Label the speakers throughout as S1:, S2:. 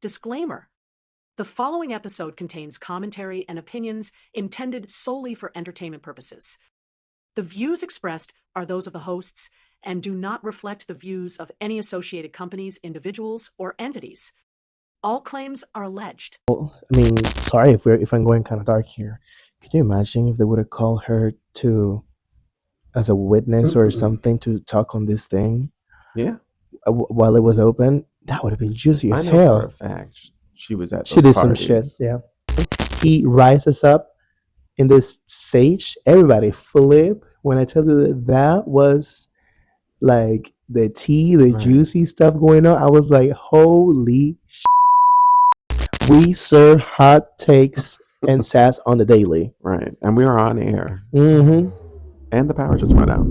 S1: Disclaimer: the following episode contains commentary and opinions intended solely for entertainment purposes. The views expressed are those of the hosts and do not reflect the views of any associated companies, individuals, or entities. All claims are alleged.
S2: Sorry if I'm going kind of dark here. Could you imagine if they would have called her to as a witness or something to talk on this thing
S3: Yeah,
S2: while it was open? That would have been juicy
S3: I
S2: as
S3: know for a
S2: hell.
S3: fact she was at
S2: She
S3: those
S2: did some shit.
S3: parties.
S2: Yeah. He rises up in this stage. Everybody flip. When I tell you that was like the tea, the
S3: Right.
S2: juicy stuff going on, I was like, holy shit. We serve hot takes and sass on the daily.
S3: Right, and we are on air,
S2: Mm-hmm.
S3: and the power just went out.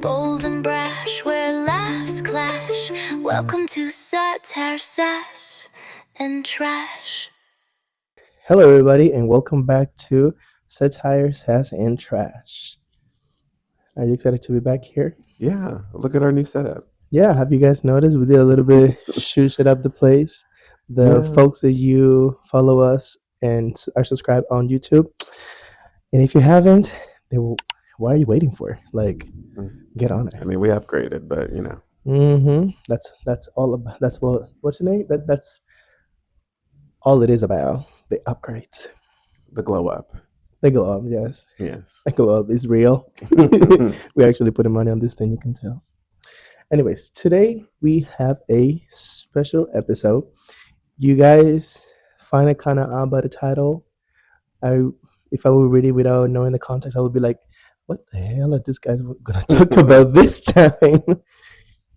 S4: Bold and brash, where laughs clash. Welcome to satire, sass, and trash.
S2: Hello, everybody, and welcome back to Satire, Sass, and Trash. Are you excited to be back here?
S3: Yeah, look at our new setup.
S2: Yeah, have you guys noticed we did a little bit shoot it up the place? The
S3: Yeah.
S2: folks that you follow us and are subscribed on YouTube, and if you haven't, what are you waiting for? Like, get on
S3: I
S2: it.
S3: mean, we upgraded, but you know,
S2: Mm-hmm. That's all about. That's what's the name? That's all it is about. The upgrades.
S3: the glow up.
S2: The glow up, yes.
S3: Yes.
S2: The glow up is real. We actually putting money on this thing, you can tell. Anyways, today we have a special episode. You guys find it kind of odd by the title. If I would read it without knowing the context, I would be like, what the hell are these guys gonna talk about this time?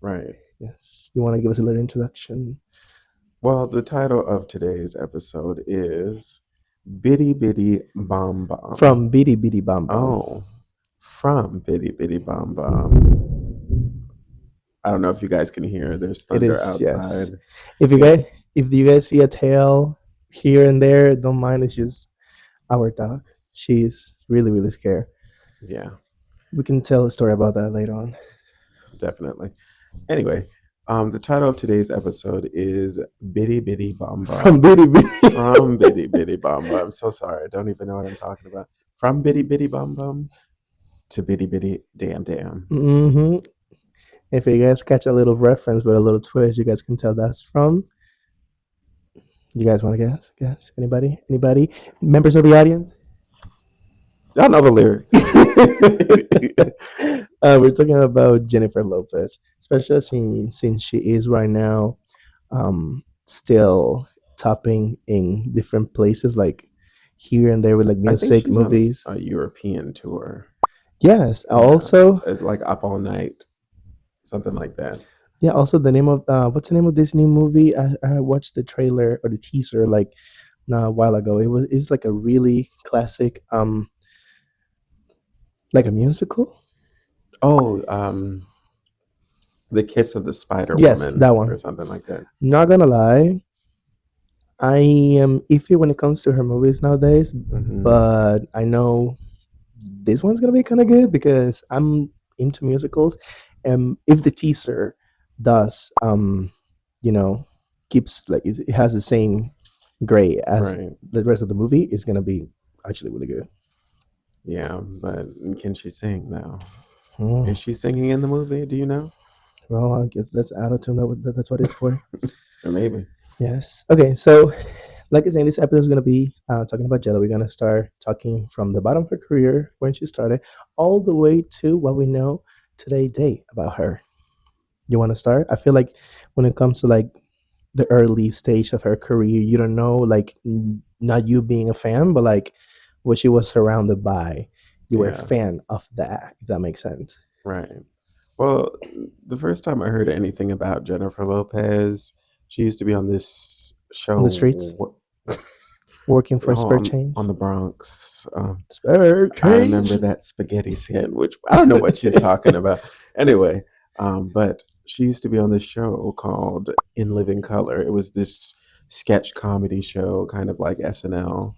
S3: Right.
S2: Yes. You want to give us a little introduction?
S3: Well, the title of today's episode is Bidi Bidi Bom Bom.
S2: From Bidi Bidi Bom Bom.
S3: Oh, from Bidi Bidi Bom Bom. I don't know if you guys can hear. There's
S2: It
S3: thunder
S2: is,
S3: outside.
S2: yes. If you guys see a tail here and there, don't mind. It's just our dog. She's really, really scared.
S3: Yeah,
S2: We can tell a story about that later on.
S3: definitely. Anyway, the title of today's episode is Bidi Bidi Bom Bom.
S2: From Bidi Bidi.
S3: From Bidi Bidi Bom Bom. I'm so sorry. I don't even know what I'm talking about. From Bidi Bidi Bom Bom to Bidi Bidi Damn Damn.
S2: Mm-hmm. If you guys catch a little reference with a little twist, you guys can tell that's from. You guys want to guess? Guess? Anybody? Anybody? Members of the audience?
S3: Y'all know the lyrics.
S2: We're talking about Jennifer Lopez, especially since she is right now still topping in different places, like here and there with like
S3: I think
S2: music,
S3: she's on
S2: movies.
S3: a European tour.
S2: Yes.
S3: Yeah.
S2: Also,
S3: It's like Up All Night, something like that.
S2: yeah. Also, the name of what's the name of this new movie? I watched the trailer or the teaser like a while ago. It's like a really classic like a musical.
S3: Oh, The Kiss of the Spider
S2: Yes,
S3: Woman,
S2: that one.
S3: or something like that.
S2: Not gonna lie, I am iffy when it comes to her movies nowadays, but I know this one's gonna be kind of good because I'm into musicals, and if the teaser does, keeps like it has the same grade as
S3: Right.
S2: the rest of the movie, it's gonna be actually really good.
S3: Yeah, but can she sing though?
S2: Mm.
S3: Is she singing in the movie? Do you know?
S2: Well, I guess that's auto-tune. That's what it's for.
S3: Or maybe.
S2: Yes. Okay. So, like I said, this episode is going to be talking about Jello. We're going to start talking from the bottom of her career, when she started, all the way to what we know today date about her. You want to start? I feel like when it comes to like the early stage of her career, you don't know, like not you being a fan, but like what she was surrounded by. You were a
S3: Yeah.
S2: fan of that, if that makes sense.
S3: Right. Well, the first time I heard anything about Jennifer Lopez, she used to be on this show
S2: On the streets? Working for a spare change.
S3: on the Bronx.
S2: Spare
S3: I
S2: change.
S3: remember that spaghetti sandwich. I don't know what she's talking about. Anyway, but she used to be on this show called In Living Color. It was this sketch comedy show, kind of like SNL.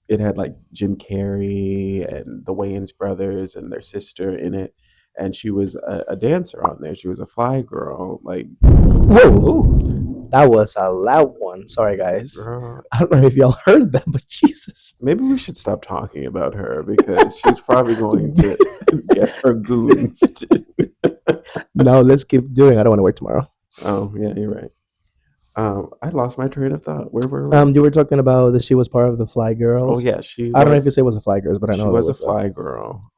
S3: It had like Jim Carrey and the Wayans brothers and their sister in it. and she was a dancer on there. She was a fly girl. Like,
S2: Whoa,
S3: ooh,
S2: that was a loud one. Sorry, guys.
S3: girl.
S2: I don't know if y'all heard that, but Jesus.
S3: Maybe we should stop talking about her because she's probably going to get her goons.
S2: No, let's keep doing. I don't want to work tomorrow.
S3: Oh, yeah, you're right. I lost my train of thought. Where were we?
S2: You were talking about that she was part of the Fly
S3: Oh,
S2: Girls.
S3: yeah,
S2: I don't know if you say it was the Fly Girls, but I
S3: she
S2: know that
S3: was a
S2: was
S3: fly girl.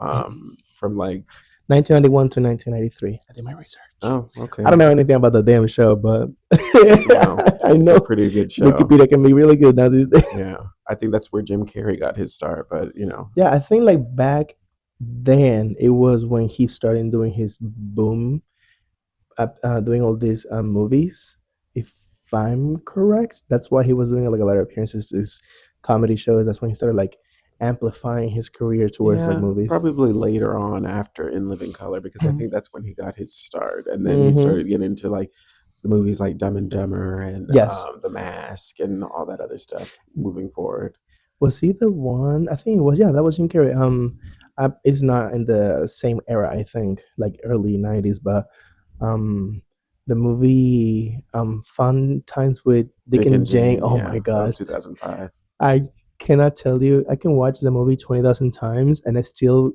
S3: From like,
S2: 1991 to 1993. I did my research.
S3: oh, okay.
S2: I don't know anything about the damn show, but
S3: No,
S2: I
S3: it's
S2: know
S3: a pretty good show.
S2: Wikipedia can be really good now these days.
S3: Yeah, I think that's where Jim Carrey got his start. But
S2: Yeah, I think like back then it was when he started doing his boom, doing all these movies. If I'm correct, that's why he was doing like a lot of appearances, his comedy shows. That's when he started like amplifying his career towards like
S3: yeah,
S2: movies.
S3: probably later on after In Living Color, because I think that's when he got his start, and then he
S2: Mhm.
S3: started getting into like the movies like Dumb and Dumber and
S2: Yes.
S3: The Mask and all that other stuff. Moving forward,
S2: Was he the one? I think it was. Yeah, that was Jim Carrey. It's not in the same era. I think like early '90s, but um, the movie Fun Times with Dick
S3: Dick
S2: and
S3: and
S2: Jane.
S3: Jane,
S2: Oh
S3: yeah,
S2: my
S3: that was
S2: gosh,
S3: 2005.
S2: I cannot tell you. I can watch the movie 20,000 times, and I still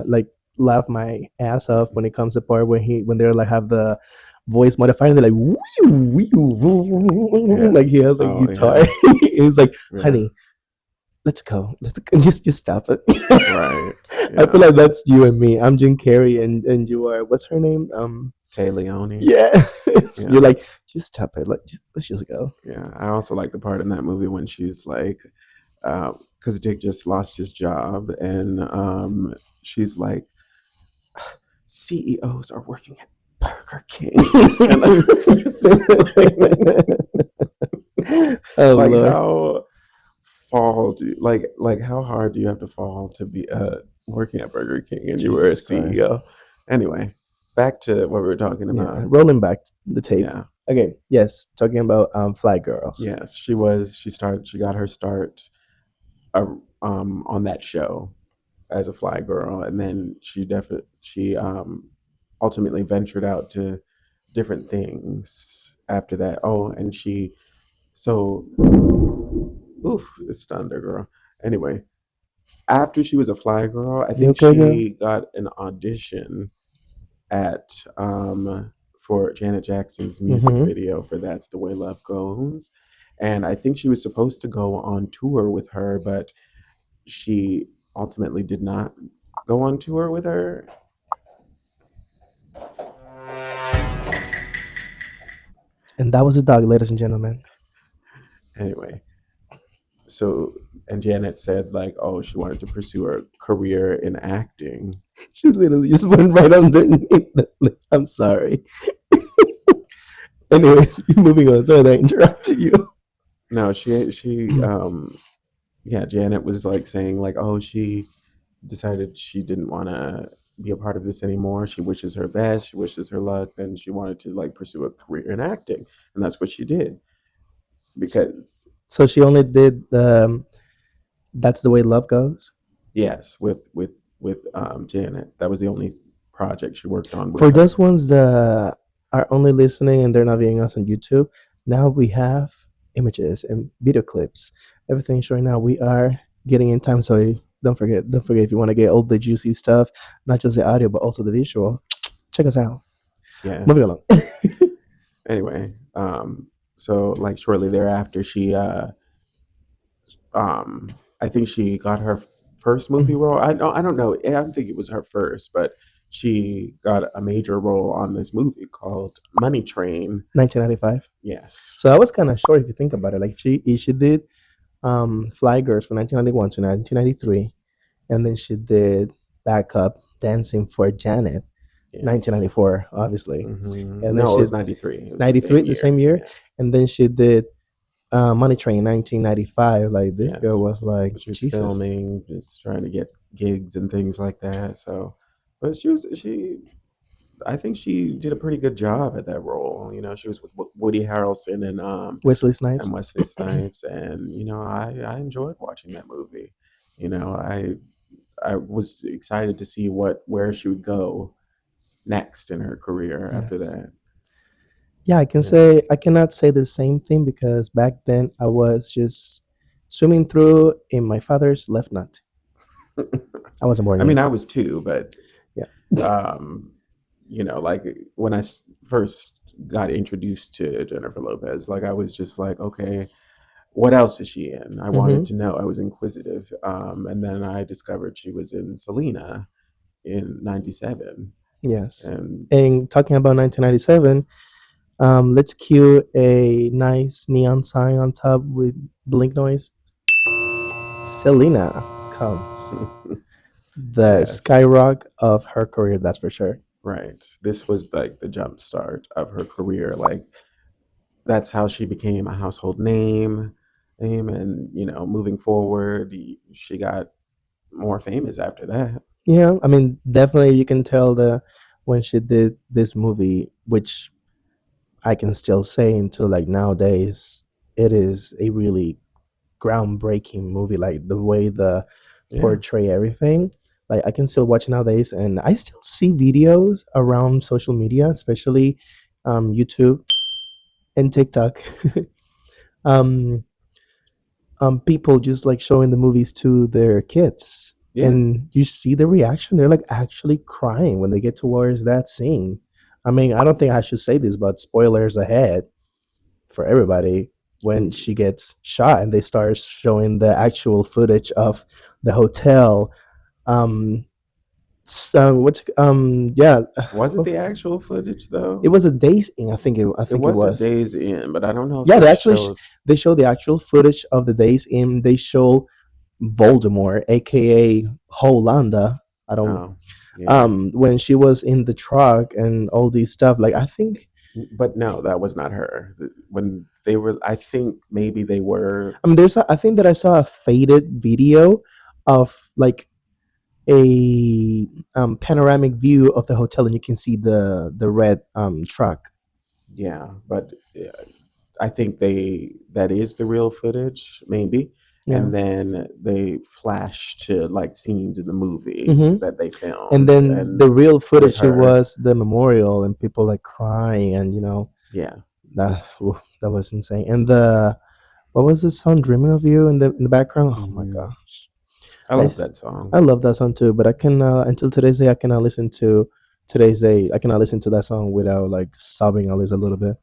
S2: like laugh my ass off when it comes to part when they're like have the voice modifier. They're like wee wee
S3: Yeah.
S2: like he has like
S3: Oh,
S2: guitar.
S3: yeah.
S2: It was like,
S3: Yeah.
S2: honey, let's go. Let's just stop it.
S3: Right.
S2: I feel
S3: Yeah.
S2: like that's you and me. I'm Jim Carrey, and you are what's her name?
S3: Tay Leone.
S2: Yeah.
S3: Yeah.
S2: You're like, just stop it. Let's just go.
S3: Yeah. I also like the part in that movie when she's like, because Dick just lost his job, and she's like, CEOs are working at Burger King. And
S2: Oh
S3: like
S2: Lord.
S3: how fall do like how hard do you have to fall to be working at Burger King and you were a
S2: Jesus Christ.
S3: CEO? Anyway, back to what we were talking
S2: Yeah.
S3: about.
S2: Rolling back the tape.
S3: Yeah.
S2: Okay. Yes. Talking about Fly Girls.
S3: Yes, she got her start on that show as a fly girl, and then she ultimately ventured out to different things after that. Oh, and oof, this thunder girl. Anyway, after she was a fly girl, I
S2: You
S3: think
S2: okay, girl?
S3: she got an audition at for Janet Jackson's music
S2: Mhm.
S3: video for That's the Way Love Goes. And I think she was supposed to go on tour with her, but she ultimately did not go on tour with her.
S2: And that was a dog, ladies and gentlemen.
S3: Anyway, so and Janet said like, oh, she wanted to pursue her career in acting.
S2: She literally just went right underneath the lip. I'm sorry. Anyways, moving on. Sorry that I interrupted you.
S3: No, yeah, Janet was like saying like, oh, she decided she didn't want to be a part of this anymore. She wishes her best, she wishes her luck, and she wanted to like pursue a career in acting, and that's what she did. Because
S2: So she only did That's the Way Love Goes.
S3: yes, with Janet, that was the only project she worked on with
S2: For
S3: her.
S2: those ones that are only listening and they're not viewing us on YouTube, now we have images and video clips. Everything showing now. We are getting in time, so don't forget if you want to get all the juicy stuff, not just the audio but also the visual. Check us out.
S3: Yes.
S2: Moving along.
S3: Anyway, so like shortly thereafter, she I think she got her first movie role. I don't know. I don't think it was her first, but she got a major role on this movie called Money Train.
S2: 1995.
S3: Yes.
S2: So that was kind of short if you think about it. Like she did Fly Girls from 1991 to 1993, and then she did Backup Dancing for Janet,
S3: Yes.
S2: 1994, obviously.
S3: Mm-hmm.
S2: And
S3: No,
S2: then
S3: it was 93. It was
S2: 93, the same year.
S3: Yes.
S2: And then she did Money Train, 1995. Like this
S3: Yes.
S2: girl was like,
S3: She was
S2: Jesus.
S3: filming, just trying to get gigs and things like that. So, but I think she did a pretty good job at that role. You know, she was with Woody Harrelson
S2: Wesley Snipes.
S3: and Wesley Snipes, and you know, I enjoyed watching that movie. You know, I was excited to see where she would go next in her career after
S2: Yes.
S3: that.
S2: Yeah, I can
S3: Yeah.
S2: say I cannot say the same thing because back then I was just swimming through in my father's left nut. I wasn't born
S3: I mean,
S2: yet.
S3: I was too, but
S2: Yeah.
S3: um, like when I first got introduced to Jennifer Lopez, like I was just like, okay, what else is she in? I wanted
S2: Mm-hmm.
S3: to know. I was inquisitive, and then I discovered she was in Selena in '97,
S2: Yes.
S3: and
S2: And talking about 1997, let's cue a nice neon sign on top with blink noise. Selena comes. The
S3: yes,
S2: skyrock of her career, that's for sure.
S3: right. This was like the jump start of her career. Like that's how she became a household name, and moving forward, she got more famous after that.
S2: Yeah, I mean, definitely you can tell the when she did this movie, which I can still say until like nowadays, it is a really groundbreaking movie. Like the way the
S3: Yeah.
S2: portray everything. Like I can still watch nowadays, and I still see videos around social media, especially YouTube and TikTok. um, people just like showing the movies to their kids,
S3: Yeah.
S2: and you see the reaction. They're like actually crying when they get towards that scene. I mean, I don't think I should say this, but spoilers ahead for everybody. When she gets shot and they start showing the actual footage of the hotel, um so what yeah,
S3: Was it the actual footage
S2: it
S3: though?
S2: was a days in, I
S3: It
S2: think it
S3: was a
S2: was.
S3: Days In, but I don't know if
S2: Yeah,
S3: it showed.
S2: they show the actual footage of the days in. They show Voldemort, aka Holanda. I don't
S3: Oh, yeah.
S2: when she was in the truck and all these stuff. Like I think,
S3: But no, that was not her. When they were, I think maybe they were.
S2: I mean, I think that I saw a faded video of like a panoramic view of the hotel, and you can see the red truck.
S3: Yeah, but I think that is the real footage, maybe.
S2: Yeah.
S3: And then they flash to like scenes in the movie
S2: Hmm.
S3: that they
S2: And
S3: filmed,
S2: then
S3: and
S2: the real
S3: with
S2: footage, it
S3: her.
S2: was the memorial and people like crying, and
S3: Yeah.
S2: that that was insane. And the what was the song "Dreaming of You" in the background? Oh my
S3: Hmm.
S2: gosh,
S3: I
S2: I
S3: love
S2: s-
S3: that song.
S2: I love that song too. But I can until today's day I cannot listen to today's day. I cannot listen to that song without like sobbing at least a little bit.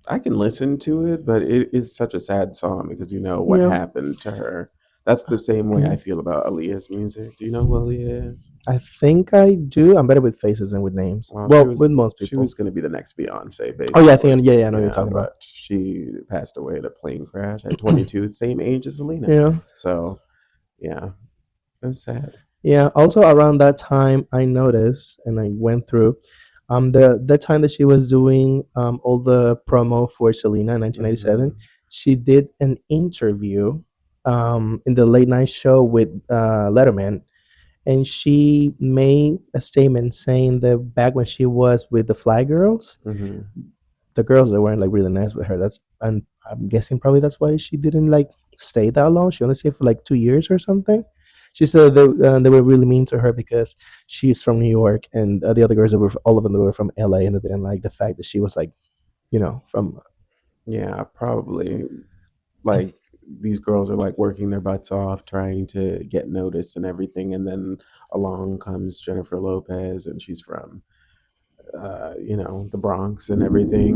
S3: I can listen to it, but it is such a sad song because you know what
S2: Yeah.
S3: happened to her. That's the same way I
S2: Mhm.
S3: feel about Aaliyah's music. Do you know who Aaliyah is?
S2: I think I do. I'm better with faces than with names.
S3: Well,
S2: Well, with most
S3: she
S2: people.
S3: was going to be the next Beyonce,
S2: Oh yeah,
S3: basically.
S2: yeah, I know what you're
S3: Yeah,
S2: talking about.
S3: but she passed away in a plane crash at 22, same age as Selena.
S2: Yeah.
S3: So yeah, it was sad.
S2: Yeah. Also around that time, I noticed and I went through the time that she was doing all the promo for Selena in 1997.
S3: Hmm.
S2: She did an interview in the late night show with Letterman, and she made a statement saying that back when she was with the Fly Girls,
S3: Hmm.
S2: the girls that weren't like really nice with her. That's and I'm guessing probably that's why she didn't like stay that long. She only stayed for like 2 years or something. She said they were really mean to her because she's from New York, and the other girls that were all of them that were from LA, and they didn't like the fact that she was like from.
S3: Yeah, probably. Like these girls are like working their butts off trying to get noticed and everything, and then along comes Jennifer Lopez, and she's from the Bronx and everything.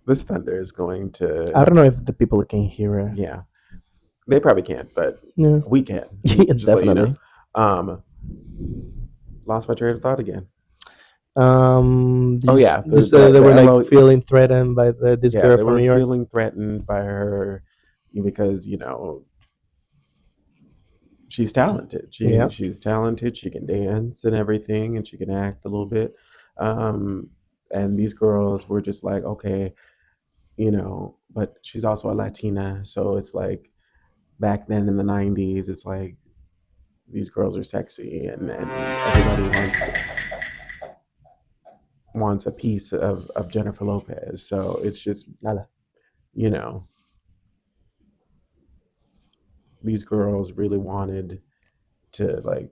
S3: This thunder is going
S2: I
S3: to.
S2: don't know if the people can hear her.
S3: Yeah, they probably can't, but
S2: Yeah,
S3: we can.
S2: yeah,
S3: Just let you know.
S2: definitely.
S3: Um, Lost my train of thought again. Oh
S2: Just
S3: yeah,
S2: just they
S3: the
S2: were like
S3: LO.
S2: feeling threatened by this
S3: Yeah,
S2: girl
S3: they
S2: from
S3: were
S2: New York.
S3: feeling threatened by her because she's talented.
S2: Yeah.
S3: She's talented. She can dance and everything, and she can act a little bit. Um, and these girls were just like, okay, but she's also a Latina, so it's like back then in the '90s, it's like these girls are sexy, and everybody wants a piece of Jennifer Lopez. So it's just
S2: Nada.
S3: you know these girls really wanted to like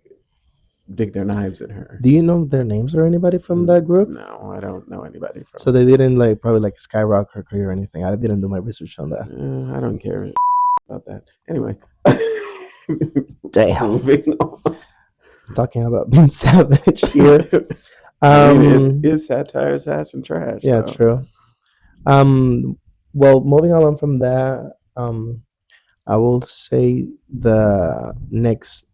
S3: dig their knives in her.
S2: Do you know their names or anybody from that group?
S3: No, I don't know anybody from.
S2: So they didn't like probably like skyrocket her career or anything. I didn't do my research on that.
S3: I don't care about that. Anyway,
S2: Damn.
S3: moving on.
S2: Talking about being savage here.
S3: I mean, it is satire, sass, and trash.
S2: Yeah,
S3: so.
S2: true. Well, moving on from that, I will say the next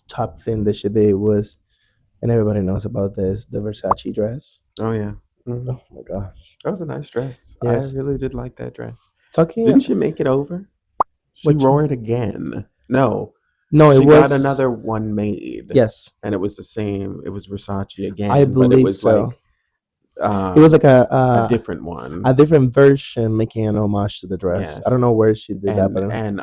S2: top thing that she did was, and everybody knows about this, the Versace dress.
S3: Oh yeah. Mm-hmm.
S2: Oh my gosh,
S3: that was a nice dress.
S2: Yes.
S3: I really did like that dress.
S2: Talking.
S3: Didn't she make it over? She
S2: Which-
S3: wore it again. No,
S2: No,
S3: she
S2: it was
S3: got another one made.
S2: Yes,
S3: and it was the same. It was Versace again.
S2: I
S3: but it
S2: believe
S3: was
S2: so.
S3: like
S2: It was like
S3: a different one.
S2: a different version, making an homage to the dress.
S3: Yes.
S2: I don't know where she did that, but
S3: and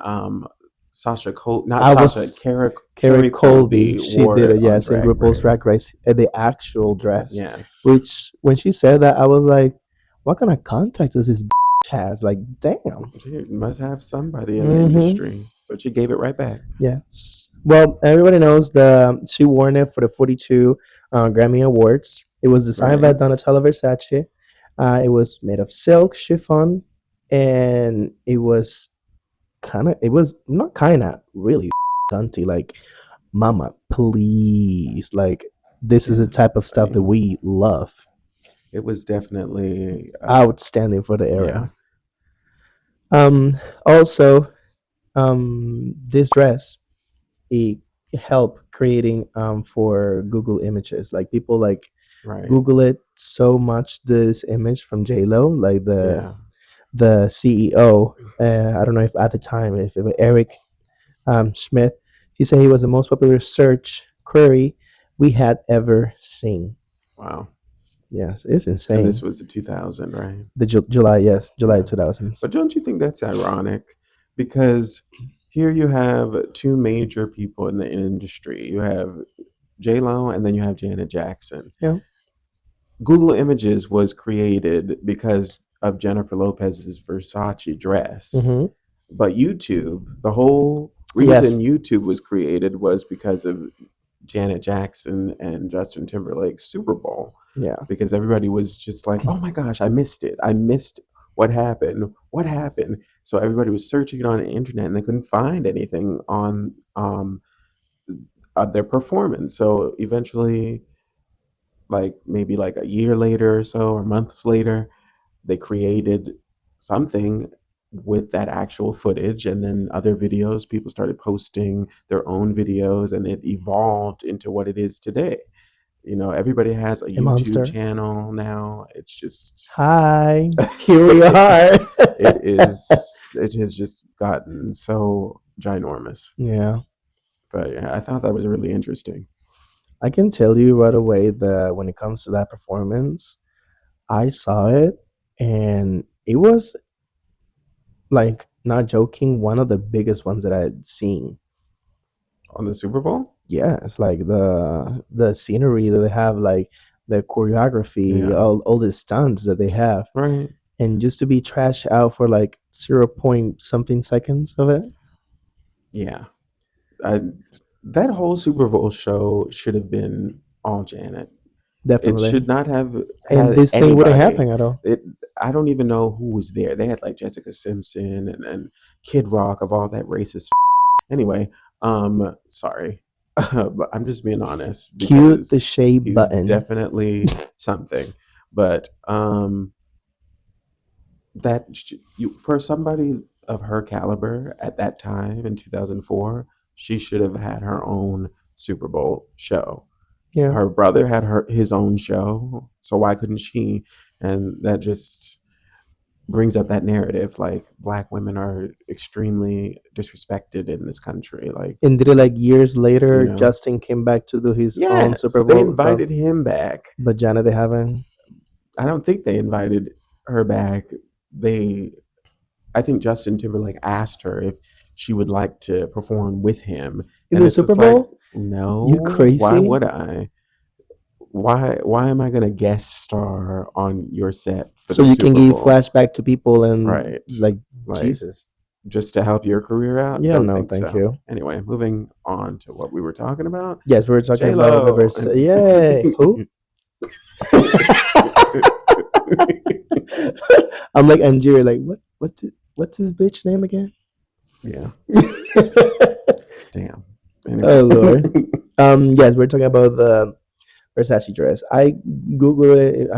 S3: Sasha Col
S2: I
S3: not
S2: was-
S3: Sasha Carrie
S2: Carrie Colby, she
S3: wore
S2: did it.
S3: on
S2: Yes, in
S3: Drag
S2: RuPaul's Drag Race, the actual dress.
S3: Yes,
S2: Which when she said that, I was like, "What kind of contact does this has?" Like, damn.
S3: she must have somebody in the
S2: Mhm.
S3: industry, but she gave it right back.
S2: Yes. Well, everybody knows she wore it for the 42 Grammy Awards. It was designed by
S3: Right.
S2: Donatella Versace. It was made of silk chiffon, and it was not kind of really dunty. Like, mama, please. Like, this is the type of stuff that we love.
S3: It was definitely
S2: Outstanding for the era. Also, this dress, it helped creating for Google images. Like, people like
S3: right.
S2: Google it so much, this image from J-Lo, like
S3: Yeah.
S2: the CEO. I don't know if at the time, if it was Eric Schmidt, he said he was the most popular search query we had ever seen.
S3: Wow.
S2: Yes, it's insane.
S3: And this was the 2000, right?
S2: The July, yes, July
S3: Yeah.
S2: 2000s.
S3: But don't you think that's ironic? Because here you have two major people in the industry. You have J-Lo and then you have Janet Jackson.
S2: Yeah.
S3: Google Images was created because of Jennifer Lopez's Versace dress.
S2: Mm-hmm.
S3: But YouTube, the whole reason YouTube was created was because of Janet Jackson and Justin Timberlake's Super Bowl.
S2: Yeah.
S3: Because everybody was just like, oh my gosh, I missed it. I missed what happened. What happened? So everybody was searching it on the internet and they couldn't find anything on their performance. So eventually, like maybe like a year later or so, or months later, they created something with that actual footage, and then other videos, people started posting their own videos, and it evolved into what it is today. You know, everybody has a YouTube
S2: monster.
S3: channel now. It's just
S2: Hi, here we are.
S3: it has just gotten so ginormous.
S2: Yeah.
S3: But yeah, I thought that was really interesting.
S2: I can tell you right away that when it comes to that performance, I saw it and it was, like, not joking, one of the biggest ones that I had seen.
S3: On the Super Bowl?
S2: Yeah, it's like the scenery that they have, like the choreography,
S3: Yeah.
S2: all the stunts that they have.
S3: Right.
S2: And just to be trashed out for like 0 point something seconds of it.
S3: Yeah. That whole Super Bowl show should have been all Janet.
S2: Definitely.
S3: It should not have
S2: and
S3: had
S2: this thing wouldn't
S3: anybody.
S2: happen at all.
S3: I don't even know who was there. They had like Jessica Simpson and Kid Rock of all that racist. Anyway, sorry, but I'm just being honest.
S2: Cue
S3: because
S2: the shade
S3: he's
S2: button.
S3: definitely something, but for somebody of her caliber at that time in 2004, she should have had her own Super Bowl show.
S2: Yeah.
S3: Her brother had his own show, so why couldn't she? And that just brings up that narrative, like Black women are extremely disrespected in this country. Like,
S2: And did it like years later,
S3: You know.
S2: Justin came back to do his own
S3: yes,
S2: Super Bowl.
S3: they invited him back.
S2: But Janet, they haven't.
S3: I don't think they invited her back. I think Justin Timberlake asked her if she would like to perform with him
S2: In
S3: and
S2: the
S3: it's just
S2: Super
S3: like,
S2: Bowl?
S3: no,
S2: You crazy?
S3: Why would I? Why am I gonna guest star on your set for
S2: So
S3: the
S2: you
S3: Super
S2: can give
S3: Bowl?
S2: flashback to people and
S3: Right.
S2: like
S3: Like,
S2: Jesus.
S3: just to help your career out?
S2: Yeah,
S3: Don't
S2: no,
S3: think
S2: thank
S3: so.
S2: you.
S3: Anyway, moving on to what we were talking about.
S2: Yes, we were talking
S3: J
S2: about the
S3: Lo.
S2: Versace. Yay, who? I'm like Anjiri, like what? What's his bitch name again?
S3: Yeah. Damn.
S2: Oh
S3: Anyway.
S2: Lord. Yes, we're talking about the Versace dress. I Googled it.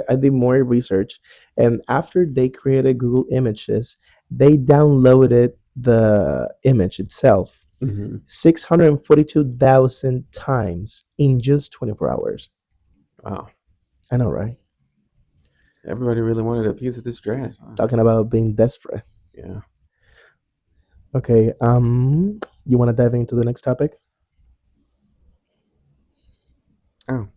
S2: I did more research, and after they created Google Images, they downloaded the image itself
S3: Mhm.
S2: 642,000 times in just 24 hours.
S3: Wow.
S2: I know, right?
S3: Everybody really wanted a piece of this dress. Huh?
S2: Talking about being desperate.
S3: Yeah.
S2: Okay. You want to dive into the next topic?
S3: Oh,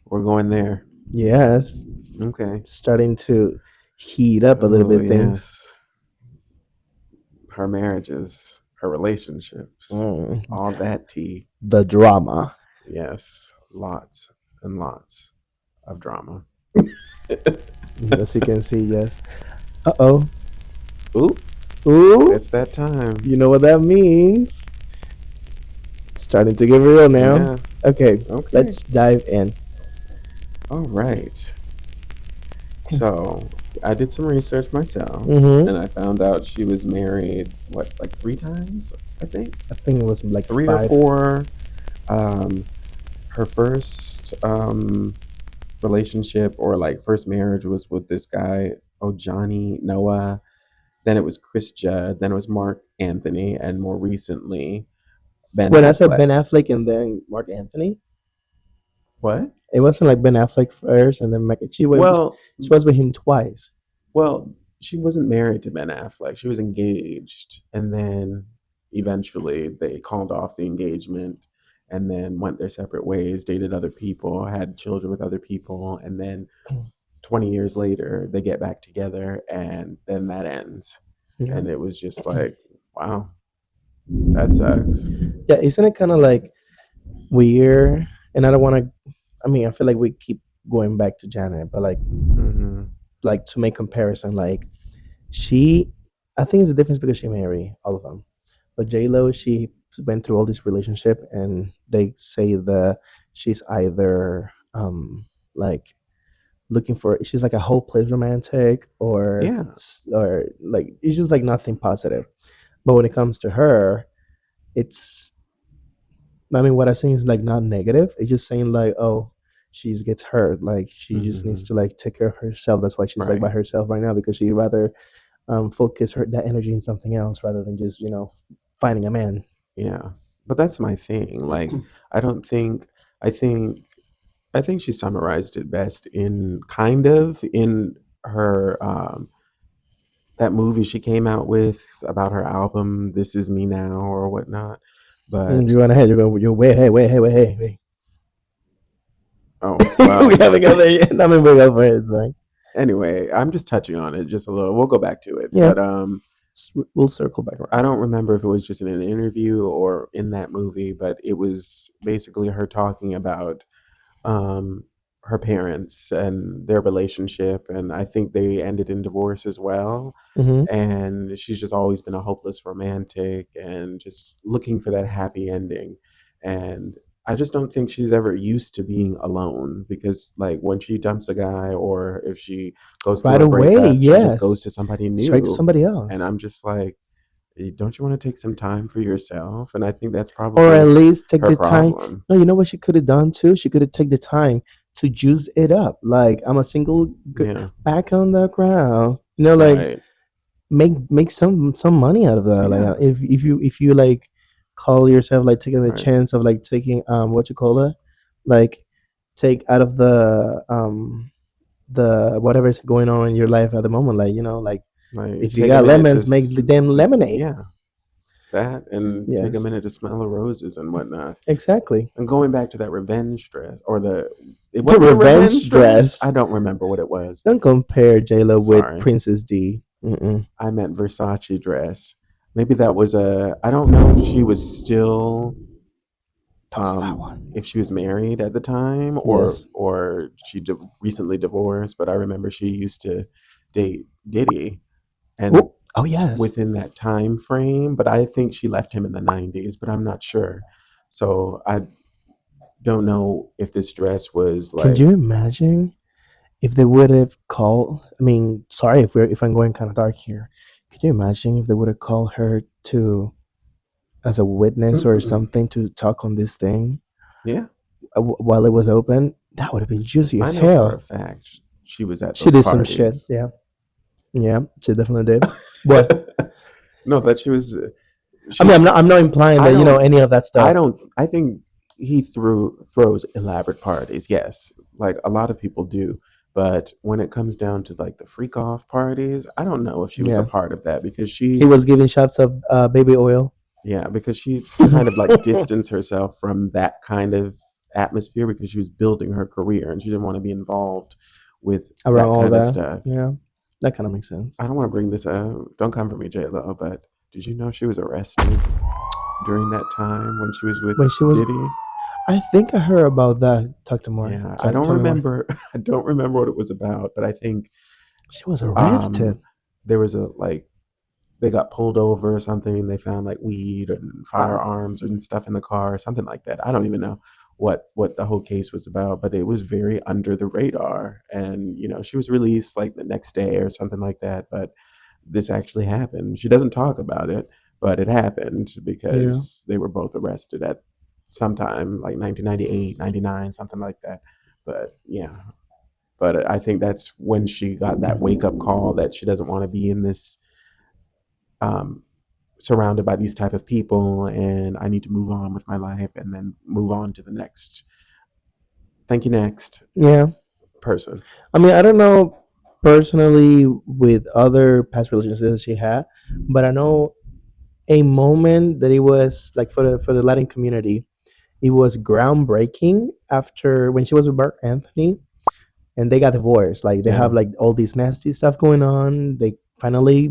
S3: we're going there.
S2: Yes.
S3: Okay.
S2: Starting to heat up a little
S3: Oh,
S2: bit things.
S3: yes. Her marriages, her relationships,
S2: Mm,
S3: all that tea.
S2: the drama.
S3: Yes. Lots and lots of drama.
S2: As you can see, yes. Uh-oh.
S3: Ooh,
S2: Ooh.
S3: it's that time.
S2: You know what that means. Starting to get real now.
S3: Yeah.
S2: Okay.
S3: Okay.
S2: Let's dive in.
S3: All right. So I did some research myself,
S2: Mm-hmm.
S3: and I found out she was married, what, like 3 times, I think?
S2: I think it was like
S3: 3 or
S2: 5.
S3: 4. Her first relationship or like first marriage was with this guy, Johnny Noah. Then it was Chris Judd. Then it was Mark Anthony, and more recently, Ben
S2: When I said
S3: Affleck.
S2: Ben Affleck and then Mark Anthony,
S3: What?
S2: it wasn't like Ben Affleck first and then she
S3: Well,
S2: was with him twice.
S3: well, she wasn't married to Ben Affleck. She was engaged, and then eventually they called off the engagement, and then went their separate ways. Dated other people, had children with other people, and then 20 years later they get back together, and then that ends.
S2: Yeah.
S3: And it was just like, wow, that sucks.
S2: Yeah, isn't it kind of like weird? And I don't want to. I mean, I feel like we keep going back to Janet, but
S3: Hmm.
S2: like to make comparison, like she, I think it's the difference because she married all of them, but J Lo, she went through all this relationship, and they say that she's either like looking for, she's like a hopeless romantic,
S3: Yeah.
S2: or like it's just like nothing positive. But when it comes to her, it's, I mean, what I'm saying is like not negative. It's just saying like, oh, she just gets hurt. Like she just needs
S3: Hmm.
S2: to like take care of herself. That's why she's like by
S3: Right.
S2: herself right now, because she'd rather focus that energy in something else rather than just finding a man.
S3: Yeah. But that's my thing. Like, I don't think, I think, I think she summarized it best in kind of in her that movie she came out with about her album "This Is Me Now" or whatnot. But
S2: You went ahead. You're way ahead. Way ahead. Way ahead.
S3: oh
S2: We
S3: well.
S2: haven't got there yet. I mean, we're over it. It's fine.
S3: Anyway, I'm just touching on it just a little. We'll go back to it,
S2: Yeah.
S3: but
S2: We'll circle back
S3: I
S2: around.
S3: don't remember if it was just in an interview or in that movie, but it was basically her talking about um, her parents and their relationship, and I think they ended in divorce as well.
S2: Mm-hmm.
S3: And she's just always been a hopeless romantic and just looking for that happy ending. And I just don't think she's ever used to being alone, because like when she dumps a guy or if she goes through
S2: Right
S3: a
S2: away.
S3: breakup, she just
S2: Yes.
S3: goes to somebody
S2: Straight to
S3: new.
S2: somebody
S3: And
S2: else.
S3: I'm just like, don't you want to take some time for yourself? And I think that's
S2: Or at
S3: probably
S2: least take
S3: her
S2: the time.
S3: problem.
S2: No, you know what she could have done too? She could have taken the time to juice it up. Like, I'm a single
S3: Yeah,
S2: back on the ground. Like
S3: right.
S2: make some money out of that. Like
S3: Yeah,
S2: if you like call yourself like taking the
S3: right.
S2: chance of like taking what you call it, like take out of the whatever's going on in your life at the moment. Like like
S3: Like
S2: if you
S3: take a
S2: got
S3: minute
S2: lemons, make them lemonade.
S3: yeah, that, and take a
S2: Yes,
S3: minute to smell the roses and whatnot.
S2: exactly.
S3: And going back to that revenge dress, or it
S2: The
S3: was it a
S2: revenge
S3: revenge dress?
S2: dress.
S3: I don't remember what it was.
S2: Don't compare J Lo with
S3: Sorry,
S2: Princess D. Mm-mm.
S3: I meant Versace dress. Maybe that was a. I don't know if she was still,
S2: Toss that one.
S3: if she was married at the time,
S2: Yes.
S3: or she recently divorced. But I remember she used to date Diddy, and
S2: Oh, Oh yes.
S3: within that time frame, but I think she left him in the 90s, but I'm not sure. So I don't know if this dress was
S2: Can
S3: like,
S2: you imagine if they would have called? I mean, sorry if I'm going kind of dark here. Could you imagine if they would have called her to as a witness or
S3: mm-mm.
S2: something to talk on this thing
S3: Yeah,
S2: while it was open? That would have been juicy
S3: I
S2: as
S3: know for a
S2: hell.
S3: fact she was at
S2: She
S3: those
S2: did some shit.
S3: parties.
S2: Yeah, yeah, she definitely did. What?
S3: No, that she was,
S2: I mean,
S3: she,
S2: I'm not implying
S3: I
S2: that
S3: don't,
S2: any of that
S3: I
S2: stuff.
S3: don't, I think he throws elaborate parties. Yes, like a lot of people do. But when it comes down to like the freak off parties, I don't know if she was a
S2: Yeah,
S3: part of that because
S2: he was giving shots of baby oil.
S3: yeah, because she kind of like distanced herself from that kind of atmosphere because she was building her career and she didn't want to be involved with
S2: Around
S3: that
S2: all
S3: kind of
S2: that.
S3: stuff.
S2: Yeah, that kind of makes sense.
S3: I don't want to bring this up. Don't come for me, J Lo. But did you know she was arrested during that time when she was with
S2: When she was,
S3: Diddy?
S2: I think I heard about that. Talk to more.
S3: Yeah, I don't
S2: Tell me more.
S3: remember. I don't remember what it was about, but I think
S2: She was arrested.
S3: um, there was a like they got pulled over or something. They found like weed and
S2: Wow.
S3: firearms and stuff in the car or something like that. I don't even know what the whole case was about, but it was very under the radar. And she was released like the next day or something like that. But this actually happened. She doesn't talk about it, but it happened
S2: Yeah.
S3: because they were both arrested at sometime like 1998, 99, something like that. But yeah, but I think that's when she got that wake up call that she doesn't want to be in this um, surrounded by these type of people, and I need to move on with my life and then move on to the next. Thank you, next
S2: Yeah.
S3: person.
S2: I mean, I don't know personally with other past relationships she had, but I know a moment that it was like for the Latin community, it was groundbreaking after when she was with Mark Anthony and they got divorced. Like they
S3: Yeah,
S2: have like all these nasty stuff going on. They finally,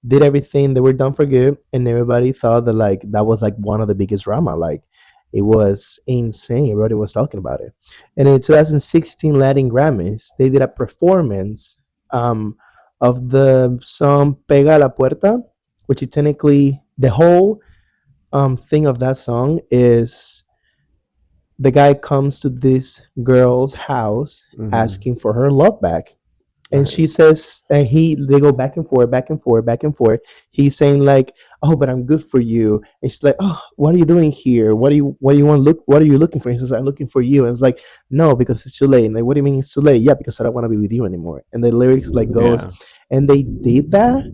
S2: did everything. They were done for good, and everybody thought that like that was like one of the biggest drama. Like it was insane. Everybody was talking about it. And in 2016 Latin Grammys, they did a performance um, of the song "Pega a la Puerta," which is technically the whole thing of that song is the guy comes to this girl's house
S3: hmm,
S2: asking for her love back, and
S3: right,
S2: she says, and they go back and forth, back and forth, back and forth. He's saying like, oh, but I'm good for you, and she's like, oh, what are you doing here? What do you want to look, what are you looking for? He says, I'm looking for you. And it's like, no, because it's too late. And like, what do you mean it's too late? Yeah, because I don't want to be with you anymore. And the lyrics like goes,
S3: yeah,
S2: and they did that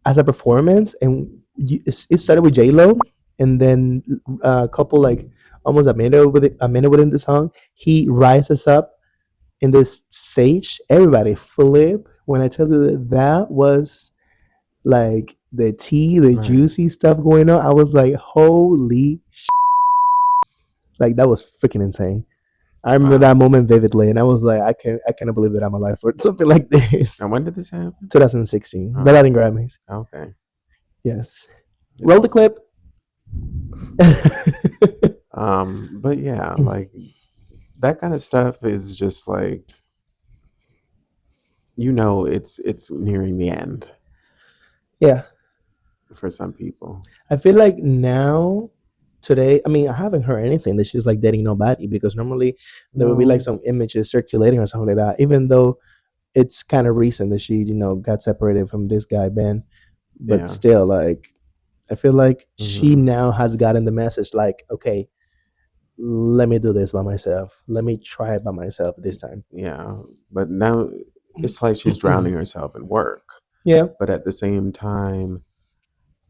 S2: as a performance, and it started with J Lo, and then a couple like almost a minute within the song, he rises up in this stage. Everybody flip when I tell you that that was like the tea, the
S3: right.
S2: juicy stuff going on. I was like, holy, like that was freaking insane. I remember that
S3: Wow.
S2: moment vividly, and I was like, I cannot believe that I'm alive for something like this.
S3: And when did this happen?
S2: 2016, the
S3: Oh,
S2: Latin Grammys.
S3: okay.
S2: Yes,
S3: It
S2: roll the
S3: was.
S2: clip.
S3: But yeah, like that kind of stuff is just like it's nearing the end
S2: Yeah,
S3: for some people.
S2: I feel like now today, I mean, I haven't heard anything that she's like dating nobody because normally there would be like
S3: No,
S2: some images circulating or something like that. Even though it's kind of recent that she, got separated from this guy Ben, but
S3: yeah,
S2: still, like, I feel like she
S3: hmm,
S2: now has gotten the message, like, okay, let me do this by myself. Let me try it by myself this time.
S3: yeah. But now it's like she's drowning herself in work.
S2: Yeah,
S3: But at the same time,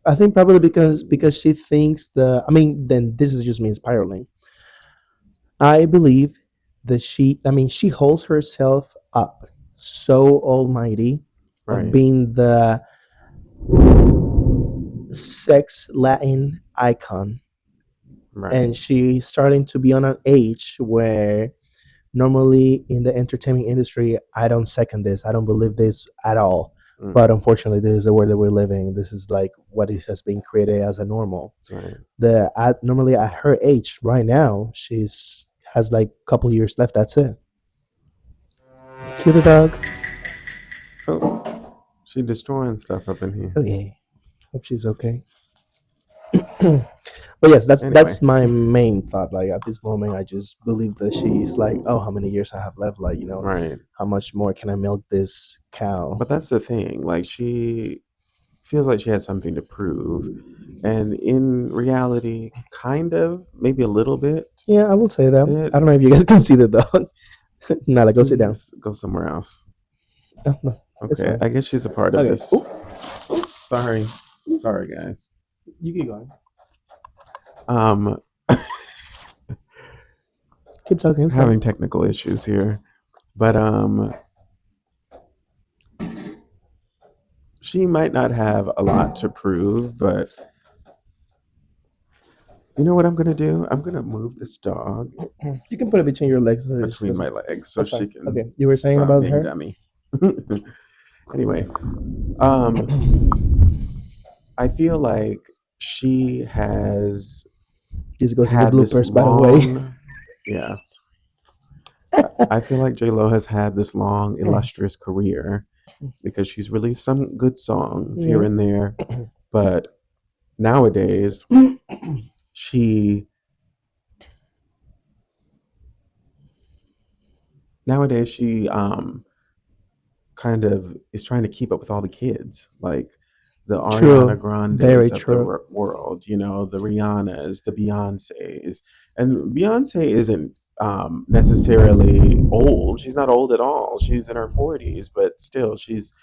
S2: I think probably because she thinks the. I mean, then this is just me spiraling. I believe that she holds herself up so almighty of
S3: right,
S2: being the sex Latin icon.
S3: right,
S2: And she's starting to be on an age where normally in the entertainment industry, I don't second this. I don't believe this at all. But
S3: mm,
S2: unfortunately, this is the world that we're living. This is like what is has been created as a normal.
S3: right.
S2: Normally at her age right now, she's has like a couple years left. That's it. Cue the dog.
S3: Oh, She destroying stuff up in here.
S2: Okay, hope she's okay. But yes,
S3: Anyway,
S2: that's my main thought. Like at this moment, I just believe that she's like, oh, how many years I have left? Like,
S3: right.
S2: how much more can I milk this cow?
S3: But that's the thing. Like she feels like she has something to prove, and in reality, kind of, maybe a little bit.
S2: Yeah, I will say that.
S3: Bit.
S2: I don't know if you guys can see the dog. Nala, go sit down.
S3: Please go somewhere else.
S2: Oh, no, it's
S3: Okay,
S2: fine.
S3: I guess she's a part of
S2: Okay.
S3: this. Sorry, guys.
S2: You keep going.
S3: Um,
S2: Keep talking. It's fine.
S3: having technical issues here, but she might not have a lot to prove, but you know what I'm gonna do? I'm gonna move this dog
S2: You can put it between your legs.
S3: between my legs so
S2: that's
S3: she
S2: fine.
S3: can.
S2: Okay, you were saying
S3: stop
S2: about
S3: being
S2: her?
S3: dummy. Anyway, I feel like she has
S2: This goes in the
S3: had this
S2: bloopers, by the way.
S3: long. Yeah, I feel like J Lo has had this long, illustrious career because she's released some good songs here
S2: Yeah.
S3: and there, but nowadays she kind of is trying to keep up with all the kids, like the Ariana
S2: True. Very
S3: Grandes of the
S2: true.
S3: world, the Rihannas, the Beyoncés. And Beyonce isn't necessarily old. She's not old at all. She's in her 40s, but still she's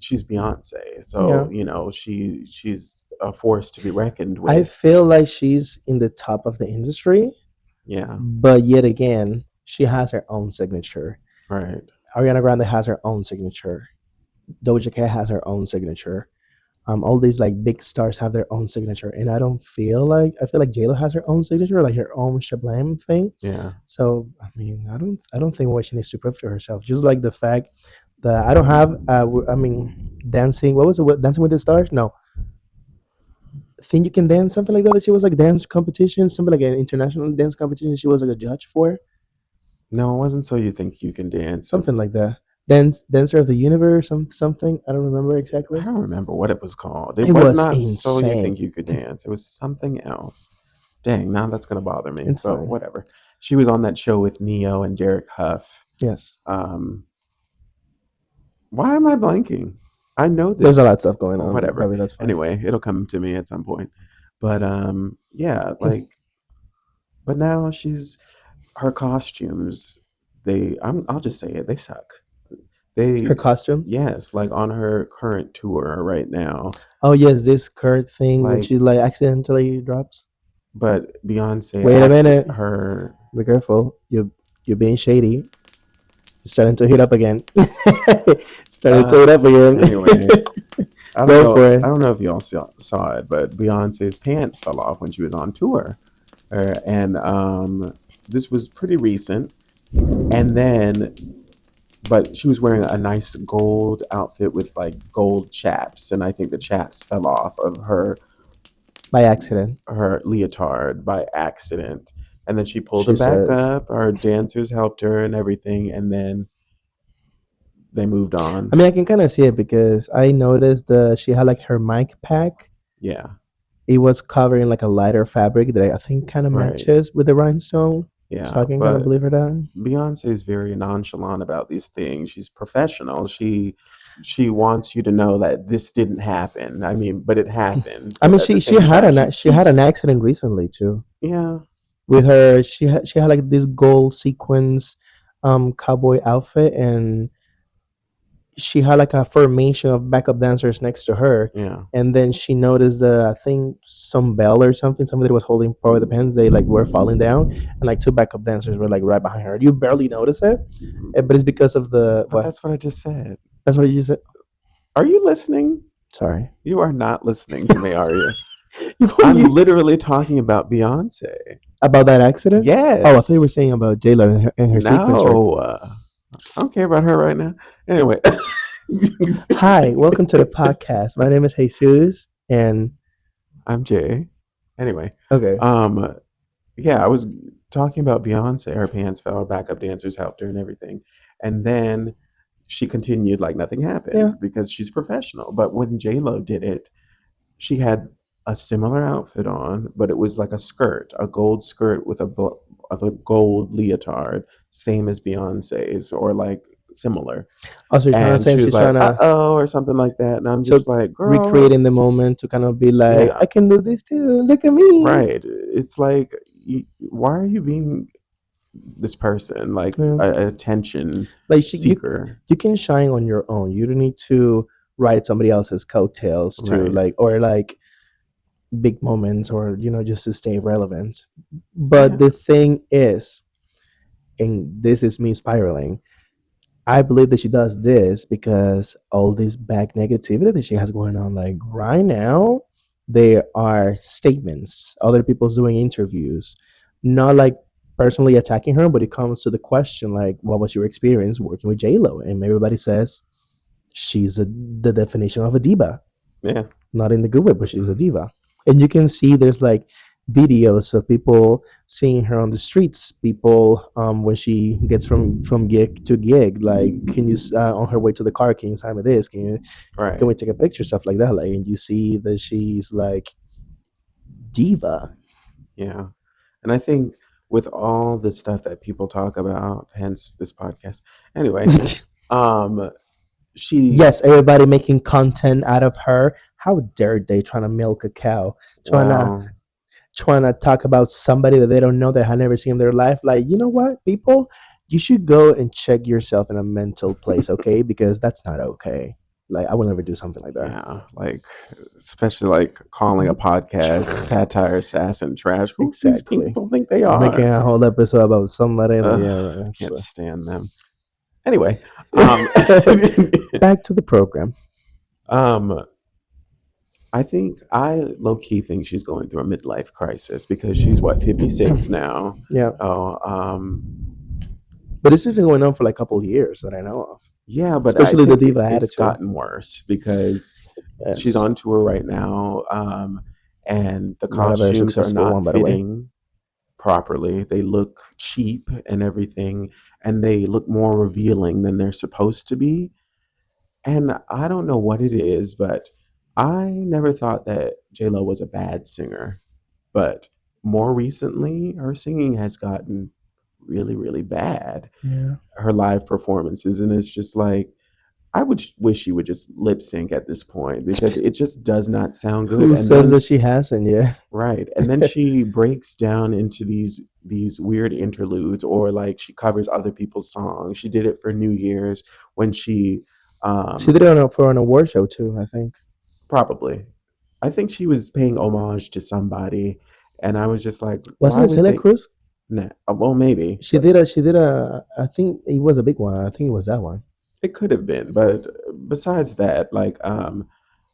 S3: Beyonce. So,
S2: Yeah.
S3: she's a force to be reckoned
S2: I
S3: with.
S2: feel like she's in the top of the industry,
S3: Yeah,
S2: but yet again, she has her own signature.
S3: right.
S2: Ariana Grande has her own signature. Doja Cat has her own signature. All these like big stars have their own signature, and I feel like JLo has her own signature, like her own shablam thing.
S3: Yeah.
S2: So I mean, I don't think what she needs to prove to herself. Just like the fact that I don't have, dancing. What was it? Dancing with the Stars? No, think you can dance, something like that. That she was like dance competition, something like an international dance competition. She was like a judge for
S3: No, it wasn't So You Think You Can Dance.
S2: something like that. Dancer of the Universe, something. I don't remember exactly.
S3: I don't remember what it was called.
S2: It
S3: was
S2: was
S3: not So You Think
S2: insane.
S3: You Could Dance. It was something else. Dang, now that's gonna bother me.
S2: It's
S3: But
S2: fine.
S3: whatever. She was on that show with Neo and Derek Huff.
S2: Yes,
S3: Why am I blanking? I know this.
S2: there's a lot of stuff going on.
S3: Whatever.
S2: Probably that's fine.
S3: Anyway, it'll come to me at some point. But yeah, like, but now her costumes. I'll just say it. They suck.
S2: Her costume.
S3: Yes, like on her current tour right now.
S2: Oh yes, this Kurt thing when
S3: Like-
S2: she's like accidentally drops.
S3: But Beyonce,
S2: Wait a minute.
S3: her
S2: Be careful. You're being shady. It's starting to heat up again. Starting to heat up again.
S3: anyway. I
S2: Go
S3: don't
S2: for
S3: know.
S2: it.
S3: I don't know if y'all saw it, but Beyonce's pants fell off when she was on tour, and this was pretty recent. And then, but she was wearing a nice gold outfit with like gold chaps, and I think the chaps fell off of her
S2: By
S3: leotard by accident. And then she pulled
S2: She
S3: them back
S2: says.
S3: up. Her dancers helped her and everything, and then they moved on.
S2: I mean, I can kind of see it because I noticed she had like her mic pack.
S3: Yeah,
S2: It was covering like a lighter fabric that I think kind of
S3: Right.
S2: matches with the rhinestone.
S3: yeah.
S2: So I can kind of
S3: But
S2: believe her that.
S3: Beyonce is very nonchalant about these things. She's professional. She wants you to know that this didn't happen. I mean, but it happened.
S2: I mean,
S3: But at the
S2: she
S3: same
S2: had
S3: time,
S2: she had an
S3: keeps-
S2: accident recently too.
S3: Yeah,
S2: With her, she had like this gold sequins, cowboy outfit, and she had like a formation of backup dancers next to her.
S3: yeah.
S2: And then she noticed I think some bell or something, somebody was holding part of the pins. They like were falling down, and like two backup dancers were like right behind her. You barely notice it, but it's because of the
S3: But
S2: what?
S3: that's what I just said.
S2: That's what you said.
S3: Are you listening?
S2: Sorry,
S3: You are not listening to me, are you?
S2: You-
S3: I'm literally talking about Beyonce.
S2: about that accident.
S3: Yes.
S2: Oh, I thought you were saying about J-Lo and her sequin shirts.
S3: No, I don't care about her right now. Anyway.
S2: Hi, welcome to the podcast. My name is Jesus, and
S3: I'm Jay. Anyway,
S2: okay,
S3: yeah, I was talking about Beyonce. Her pants fell, her backup dancers helped her and everything. And then she continued like nothing
S2: Yeah.
S3: happened because she's professional. But when J Lo did it, she had a similar outfit on, but it was like a skirt, a gold skirt with a gold leotard, same as Beyonce's or like similar.
S2: Also, you're trying to
S3: And
S2: say
S3: she was
S2: she's
S3: like,
S2: trying
S3: "Uh
S2: to
S3: oh," or something like that. And I'm
S2: so
S3: just like, "Girl,
S2: recreating the moment to kind of be like,
S3: yeah,
S2: I can do this too. Look at me.
S3: right." It's like, why are you being this person, like
S2: Yeah.
S3: a attention
S2: Like
S3: seeker?
S2: you can shine on your own. You don't need to ride somebody else's coattails to
S3: Right?
S2: like or like big moments or just to stay relevant. But
S3: Yeah,
S2: the thing is, and this is me spiraling, I believe that she does this because all this back negativity that she has going on, like right now, there are statements, other people's doing interviews, not like personally attacking her, but it comes to the question like, what was your experience working with J Lo? And everybody says she's the definition of a diva,
S3: yeah,
S2: not in the good way, but she's a diva. And you can see there's like videos of people seeing her on the streets, people when she gets from gig to gig, like can you on her way to the car, can you sign me this, can we
S3: right.
S2: take a picture, stuff like that, like, and you see that she's like diva.
S3: Yeah. And I think with all the stuff that people talk about, hence this podcast. Anyway, um, she,
S2: Yes, everybody making content out of her. How dare they trying to milk a cow, trying to
S3: well,
S2: trying to talk about somebody that they don't know, that have never seen in their life. Like, you know what, people, you should go and check yourself in a mental place, okay? Because that's not okay. Like, I would never do something like that.
S3: yeah, like, especially like calling a podcast satire, sass, and trash. Who these
S2: Exactly.
S3: people think they
S2: Making
S3: are?
S2: a whole episode about somebody.
S3: Ugh,
S2: Yeah.
S3: can't stand them. Anyway,
S2: Back to the program.
S3: um, I think I low key think she's going through a midlife crisis because she's what 56 now.
S2: Yeah.
S3: Oh,
S2: But this has been going on for like a couple of years that I know of.
S3: yeah, but I
S2: Especially the
S3: think
S2: diva
S3: it's
S2: attitude.
S3: gotten worse because she's
S2: Yes.
S3: on tour right now, and the
S2: Not a very
S3: costumes are
S2: successful one,
S3: not
S2: by the way.
S3: fitting properly. They look cheap and everything, and they look more revealing than they're supposed to be. And I don't know what it is, but I never thought that J Lo was a bad singer. But more recently, her singing has gotten really, really bad.
S2: Yeah.
S3: Her live performances, and it's just like I would wish she would just lip sync at this point because it just does not sound good.
S2: Who
S3: And
S2: says
S3: then
S2: that she hasn't? Yeah.
S3: right, and then she breaks down into these weird interludes, or like she covers other people's songs. She did it for New Year's when she
S2: She did it for an award show too, I think.
S3: probably, I think she was paying homage to somebody, and I was just like,
S2: Wasn't
S3: why
S2: it
S3: would
S2: Celia
S3: they?
S2: Cruz?
S3: Nah, well, maybe, but
S2: She did a, I think it was a big one. I think it was that one.
S3: it could have been. But besides that, like,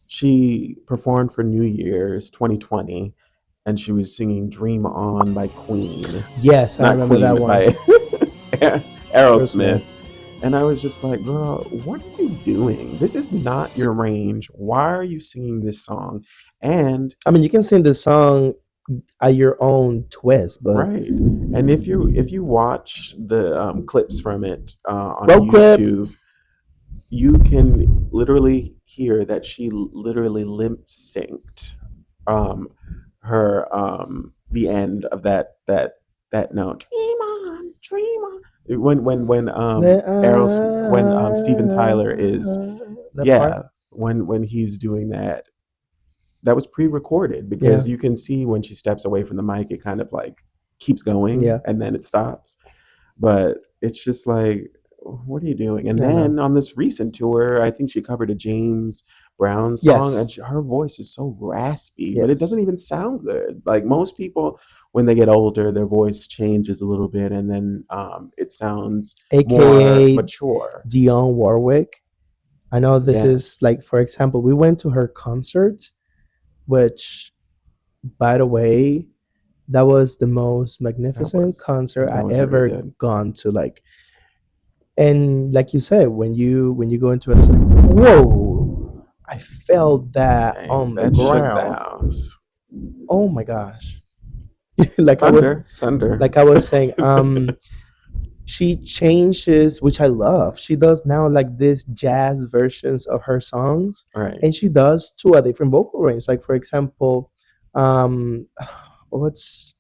S3: she performed for New Year's 2020, and she was singing "Dream On" by Queen,
S2: Yes, I
S3: not
S2: remember that
S3: Queen,
S2: one.
S3: by
S2: Aerosmith.
S3: Aerosmith. And I was just like, girl, what are you doing? This is not your range. Why are you singing this song? And
S2: I mean, you can sing the song at your own twist, but
S3: right. And if you watch the clips from it on
S2: road clip.
S3: YouTube, you can literally hear that she literally limp synced um, her the end of that note. Dream on. When Steven Tyler is,
S2: That part.
S3: yeah, when he's doing that, that was pre-recorded
S2: Yeah,
S3: because you can see when she steps away from the mic, it kind of like keeps going
S2: yeah,
S3: and then it stops. But it's just like, what are you doing? And
S2: I know.
S3: then on this recent tour, I think she covered a James Brown song,
S2: Yes,
S3: and her voice is so raspy, but it
S2: yes.
S3: doesn't even sound good. Like most people, when they get older, their voice changes a little bit, and then it sounds more
S2: AKA
S3: mature.
S2: Dionne Warwick. I know this is
S3: Yes,
S2: like, for example, we went to her concert, which, by the way, that was the most
S3: that
S2: magnificent
S3: was
S2: concert
S3: that
S2: I
S3: was very
S2: ever
S3: good.
S2: gone to. Like, and like you said, when you go into a whoa, I felt that
S3: Dang,
S2: on the
S3: that shook the
S2: ground.
S3: house.
S2: Oh my gosh. like I was
S3: Thunder, thunder.
S2: like I was saying, she changes, which I love. She does now like this jazz versions of her songs,
S3: Right.
S2: and she does to a different vocal range. Like for example, um, what's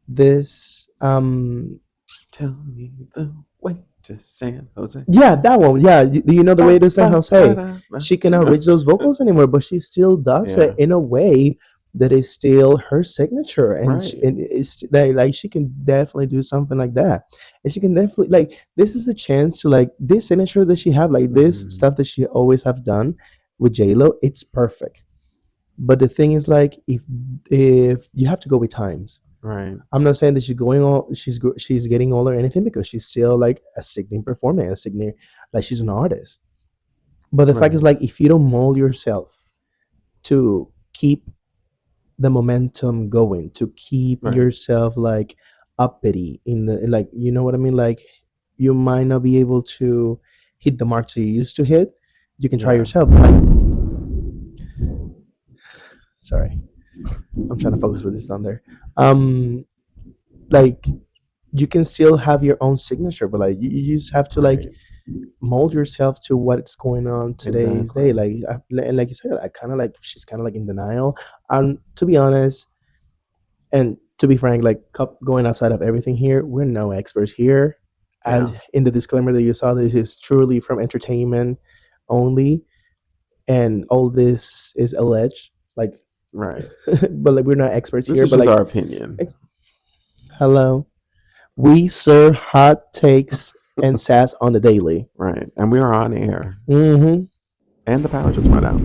S2: this?
S3: Tell me the way to San Jose.
S2: Yeah, that one. Yeah, do you know the way to San Jose? She cannot
S3: Yeah.
S2: reach those vocals anymore, but she still does it
S3: Yeah.
S2: in a way that is still her signature, and
S3: Right.
S2: and it's like she can definitely do something like that, and she can definitely like this is a chance to like this signature that she have, like this
S3: Mhm.
S2: stuff that she always have done with J Lo. It's perfect, but the thing is like if you have to go with times.
S3: Right.
S2: I'm not saying that she's getting older or anything because she's still like a signature performer, a signature like she's an artist. But the fact is
S3: Right.
S2: like if you don't mold yourself to keep the momentum going, to keep
S3: Right.
S2: yourself like uppity in the like you know what I mean? Like you might not be able to hit the marks you used to hit. You can try
S3: Yeah.
S2: yourself. Like, sorry, I'm trying to focus with this thunder. Like you can still have your own signature, but like you just have to like
S3: Right.
S2: mold yourself to what's going on today's day.
S3: Exactly.
S2: Like and like you said, I kind of like she's kind of like in denial. And to be honest, and to be frank, like going outside of everything here, we're no experts here.
S3: Yeah.
S2: As in the disclaimer that you saw, this is truly from entertainment only, and all this is alleged. Like,
S3: Right.
S2: but like we're not experts
S3: This
S2: here.
S3: is
S2: But
S3: just
S2: like,
S3: our opinion.
S2: hello, we serve hot takes and sass on the daily.
S3: Right. And we are on air.
S2: Mm-hmm.
S3: And the power just went out.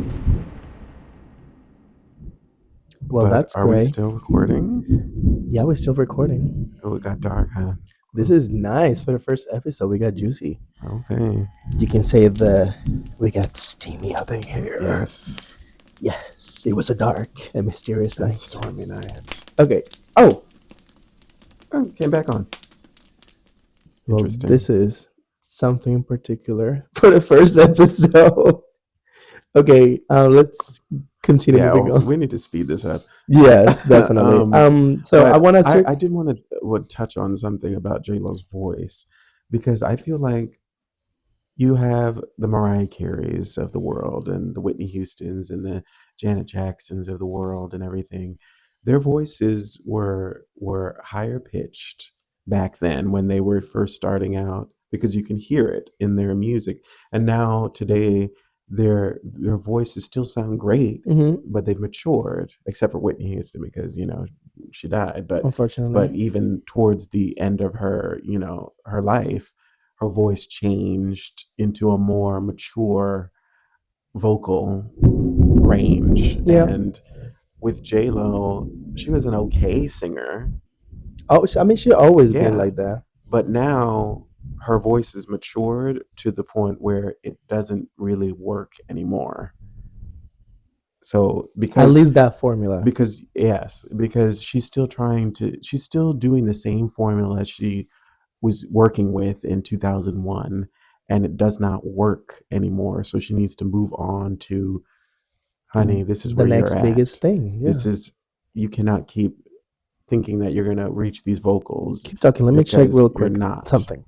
S2: Well,
S3: But
S2: that's
S3: are we
S2: great.
S3: still recording?
S2: Yeah, we're still recording.
S3: Oh, it got dark, huh?
S2: This is nice for the first episode. We got juicy.
S3: Okay.
S2: You can say we got steamy up in here.
S3: Yes.
S2: Yes, it was a dark and mysterious
S3: And
S2: night.
S3: stormy night.
S2: Okay. Oh,
S3: Oh, came back on.
S2: well,
S3: Interesting.
S2: this is something particular for the first episode. Okay, let's continue
S3: Yeah,
S2: moving on.
S3: we need to speed this up.
S2: Yes, definitely. So I
S3: But
S2: want to.
S3: I did want to would touch on something about J Lo's voice because I feel like you have the Mariah Careys of the world and the Whitney Houstons and the Janet Jacksons of the world and everything. Their voices were higher pitched back then when they were first starting out because you can hear it in their music. And now today their voices still sound great,
S2: Mhm,
S3: but they've matured, except for Whitney Houston because, she died. But
S2: unfortunately.
S3: even towards the end of her, her life, her voice changed into a more mature vocal range.
S2: Yeah.
S3: And with J Lo, she was an okay singer,
S2: Oh, I mean, she always been
S3: yeah,
S2: like that.
S3: but now her voice is matured to the point where it doesn't really work anymore. So
S2: At least that formula.
S3: because she's still doing the same formula she was working with in 2001, and it does not work anymore, so she needs to move on to, honey, this is
S2: The
S3: where
S2: next
S3: you're
S2: biggest
S3: at.
S2: thing. Yeah.
S3: You cannot keep thinking that you're going to reach these vocals
S2: Keep talking. Let me check
S3: because
S2: real
S3: you're
S2: quick
S3: not.
S2: something.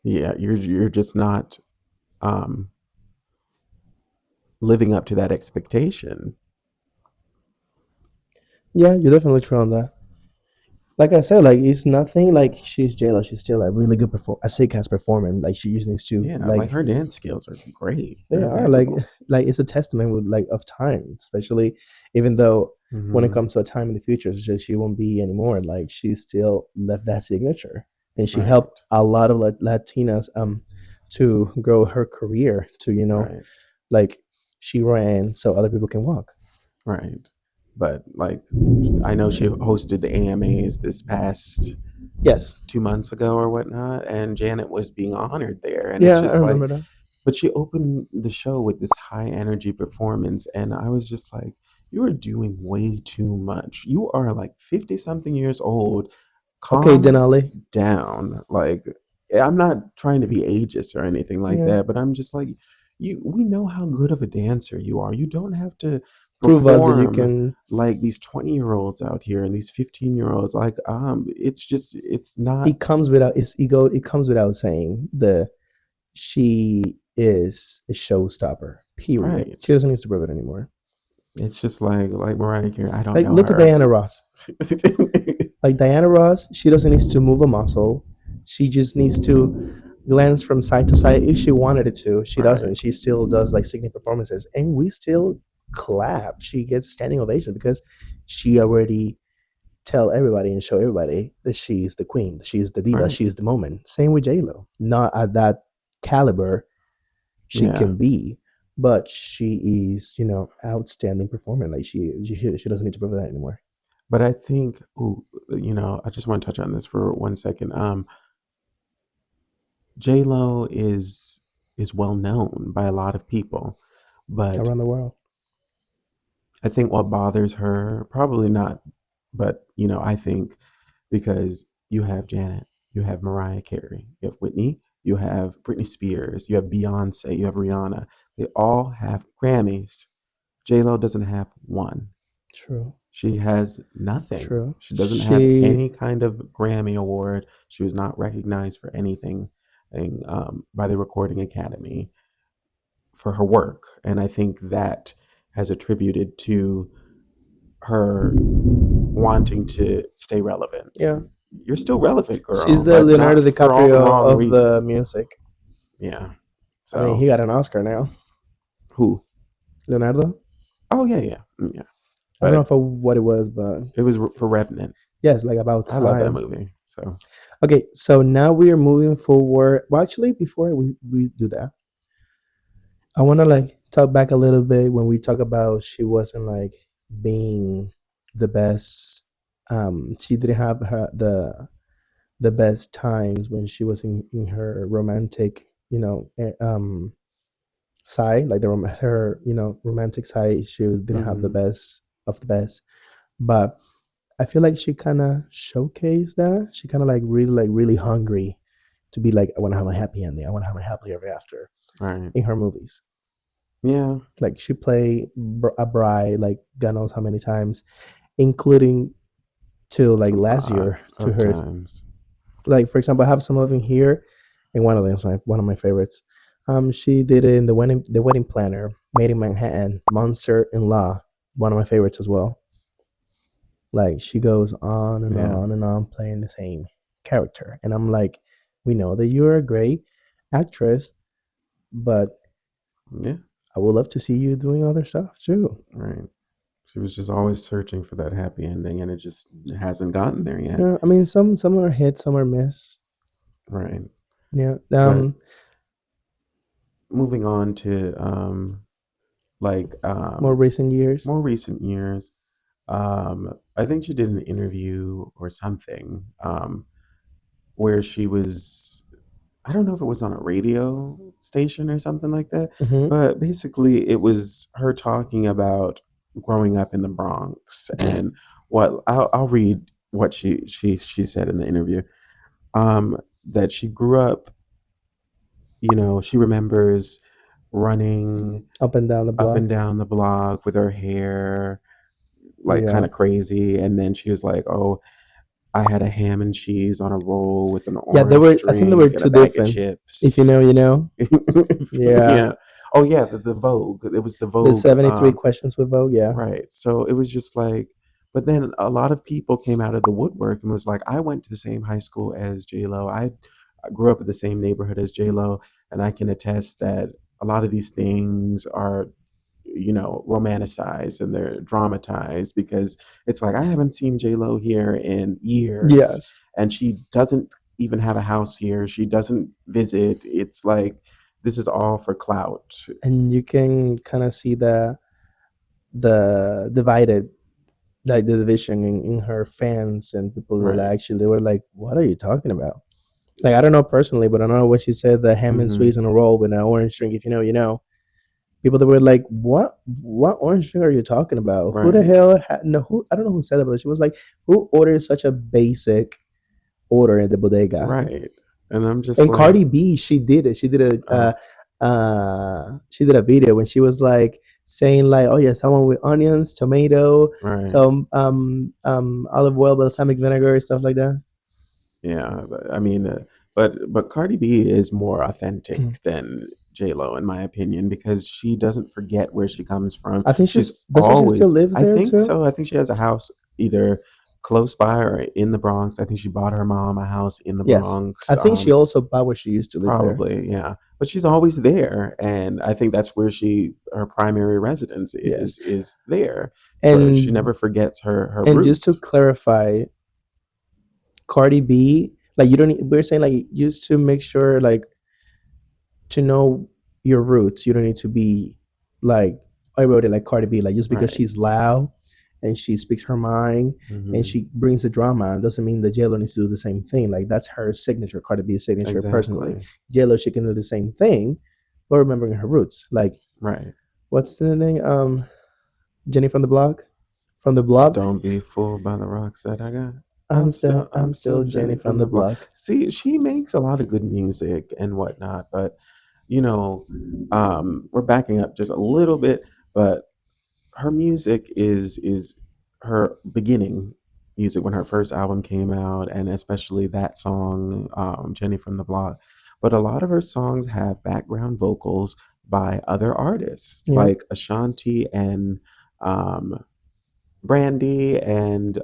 S3: Yeah, you're just not um living up to that expectation.
S2: Yeah, you're definitely true on that. Like I said, like it's nothing like she's J-Lo. She's still a really good a sick ass performer. Like she just needs to
S3: Yeah, like
S2: like
S3: her dance skills are great.
S2: they
S3: They're
S2: are like
S3: impeccable.
S2: it's a testament with like of time, especially even though when it
S3: Hmm.
S2: comes to a time in the future, she won't be anymore. Like she still left that signature, and she helped
S3: Right,
S2: a lot of Latinas to grow her career. To
S3: right,
S2: like she ran so other people can walk.
S3: right. But like, I know she hosted the AMAs this past
S2: Yes.
S3: 2 months ago or whatnot, and Janet was being honored there, and it's
S2: Yeah, I
S3: just like,
S2: remember that.
S3: but she opened the show with this high energy performance, and I was just like, you are doing way too much. You are like 50 something years old.
S2: Okay,
S3: Calm
S2: Denali.
S3: down. Like, I'm not trying to be ageist or anything like
S2: Yeah.
S3: that, but I'm just like, we know how good of a dancer you are. You don't have to
S2: Prove us that you
S3: perform
S2: can.
S3: like these 20-year-olds out here and these 15-year-olds. Like, it's just, it's not
S2: It comes without its ego. It comes without saying the she is a showstopper. Period.
S3: right.
S2: She doesn't need to prove it anymore.
S3: It's just like Mariah Carey. I don't
S2: Like,
S3: know
S2: look at
S3: her.
S2: Diana Ross. Like Diana Ross, she doesn't need to move a muscle. She just needs to glance from side to side if she wanted it to. She
S3: Right.
S2: doesn't. She still does like singing performances, and we still clap. She gets standing ovation because she already tell everybody and show everybody that she's the queen, she's the diva,
S3: Right.
S2: she's the moment. Same with J Lo. Not at that caliber she
S3: Yeah.
S2: can be, but she is, outstanding performer. Like she doesn't need to prove that anymore.
S3: But I think, I just want to touch on this for 1 second. J Lo is well known by a lot of people, but
S2: Around the world.
S3: I think what bothers her, probably not, but I think because you have Janet, you have Mariah Carey, you have Whitney, you have Britney Spears, you have Beyonce, you have Rihanna. They all have Grammys. J Lo doesn't have one.
S2: True.
S3: She has nothing.
S2: True.
S3: She doesn't have any kind of Grammy award. She was not recognized for anything by the Recording Academy for her work. And I think that has attributed to her wanting to stay relevant.
S2: Yeah.
S3: You're still relevant,
S2: She's
S3: girl,
S2: the
S3: but
S2: Leonardo
S3: not for all the
S2: DiCaprio
S3: wrong
S2: of the
S3: reasons.
S2: music.
S3: Yeah.
S2: I mean, he
S3: So
S2: got an Oscar now.
S3: who?
S2: Leonardo?
S3: Oh yeah, yeah, yeah.
S2: I don't know
S3: But
S2: for what it was, but
S3: it was for Revenant.
S2: yes, like about
S3: I love that
S2: time.
S3: movie. So
S2: Okay, so now we are moving forward. Well, actually, before we do that, I want to like talk back a little bit when we talk about she wasn't like being the best. She didn't have the best times when she was in her romantic, side, like her, romantic side. She didn't have the
S3: mhm.
S2: best of the best, but I feel like she kind of showcased that. She kind of like really hungry to be like, I want to have a happy ending. I want to have a happily ever after
S3: Right.
S2: in her movies.
S3: Yeah.
S2: Like she played a bride like God knows how many times, including to like
S3: A
S2: last
S3: lot
S2: year to
S3: of
S2: her.
S3: times.
S2: Like for example, I have some of them here, and one of them is one of my favorites. She did it in the wedding planner, Made in Manhattan, Monster in Law, one of my favorites as well. Like she goes on and
S3: Yeah.
S2: on and on playing the same character, and I'm like, we know that you're a great actress, but
S3: Yeah.
S2: I would love to see you doing other stuff too.
S3: Right. She was just always searching for that happy ending, and it hasn't gotten there yet.
S2: Yeah, I mean, some are hit, some are miss.
S3: Right.
S2: Yeah.
S3: But moving on to like
S2: More recent years.
S3: more recent years, I think she did an interview or something where she was, I don't know if it was on a radio station or something like that,
S2: Hmm.
S3: but basically it was her talking about growing up in the Bronx and what I'll read what she said in the interview. That she grew up, she remembers running
S2: Up and down the
S3: up
S2: block.
S3: and down the block with her hair like kind
S2: Yeah.
S3: of crazy, and then she was like, "Oh, I had a ham and cheese on a roll with an
S2: Yeah, they
S3: orange
S2: were. I think they were
S3: drink and a
S2: two
S3: bag of
S2: different. If you
S3: chips."
S2: know, you know. Yeah.
S3: Yeah. Oh yeah, the Vogue. It was the
S2: The
S3: Vogue.
S2: 73 questions with Vogue. Yeah.
S3: Right. So it was just like, but then a lot of people came out of the woodwork and was like, I went to the same high school as J Lo. I grew up in the same neighborhood as J Lo, and I can attest that a lot of these things are, romanticized and they're dramatized because it's like I haven't seen J Lo here in years,
S2: Yes.
S3: and she doesn't even have a house here. She doesn't visit. It's like this is all for clout.
S2: And you can kind of see the divided, like the division in her fans and people that
S3: Right.
S2: actually they were like, "What are you talking about?" Like I don't know personally, but I know when she said the ham and
S3: Hmm.
S2: sweets on a roll with an orange drink. If you know, you know. People that were like, What orange drink are you talking about? Who the
S3: Right.
S2: hell? No, who? I don't know who said that, but she was like, "Who ordered such a basic order in the bodega?"
S3: Right. And I'm just
S2: And
S3: like,
S2: Cardi B, she did it. She did a
S3: oh,
S2: she did a video when she was like saying like, oh yeah, someone with onions, tomato,
S3: Right.
S2: some olive oil, balsamic vinegar, stuff like that.
S3: Yeah, I mean, but Cardi B is more authentic than J Lo, in my opinion, because she doesn't forget where she comes from.
S2: I think
S3: She's
S2: she's doesn't she still
S3: always,
S2: lives
S3: I
S2: there
S3: think
S2: too?
S3: so. I think she has a house either close by or in the Bronx. I think she bought her mom a house in the
S2: Yes.
S3: Bronx.
S2: I think she also bought where she used to live there.
S3: Probably, yeah. But she's always there, and I think that's where her primary residence
S2: Yes.
S3: is there. So she
S2: And
S3: never forgets her
S2: and just to
S3: roots.
S2: clarify, Cardi B, like you don't we're saying like just to make sure like to know your roots, you don't need to be like I wrote it like Cardi B, like just because
S3: Right.
S2: she's loud and she speaks her mind and
S3: Hmm.
S2: she brings the drama doesn't mean that JLo needs to do the same thing. Like that's her signature, Cardi B's signature personally.
S3: Exactly.
S2: JLo she can do the same thing, but remembering her roots. Like
S3: Right.
S2: what's the name? Jenny from the block? From the block?
S3: Don't be fooled by the rocks that I got.
S2: I'm
S3: I'm still
S2: still Jenny
S3: Jenny
S2: from
S3: from
S2: the
S3: the block.
S2: block.
S3: See, she makes a lot of good music and whatnot, but you know, we're backing up just a little bit, but her music is her beginning music when her first album came out, and especially that song, Jenny from the Block. But a lot of her songs have background vocals by other artists
S2: Yeah.
S3: like Ashanti and um, Brandy and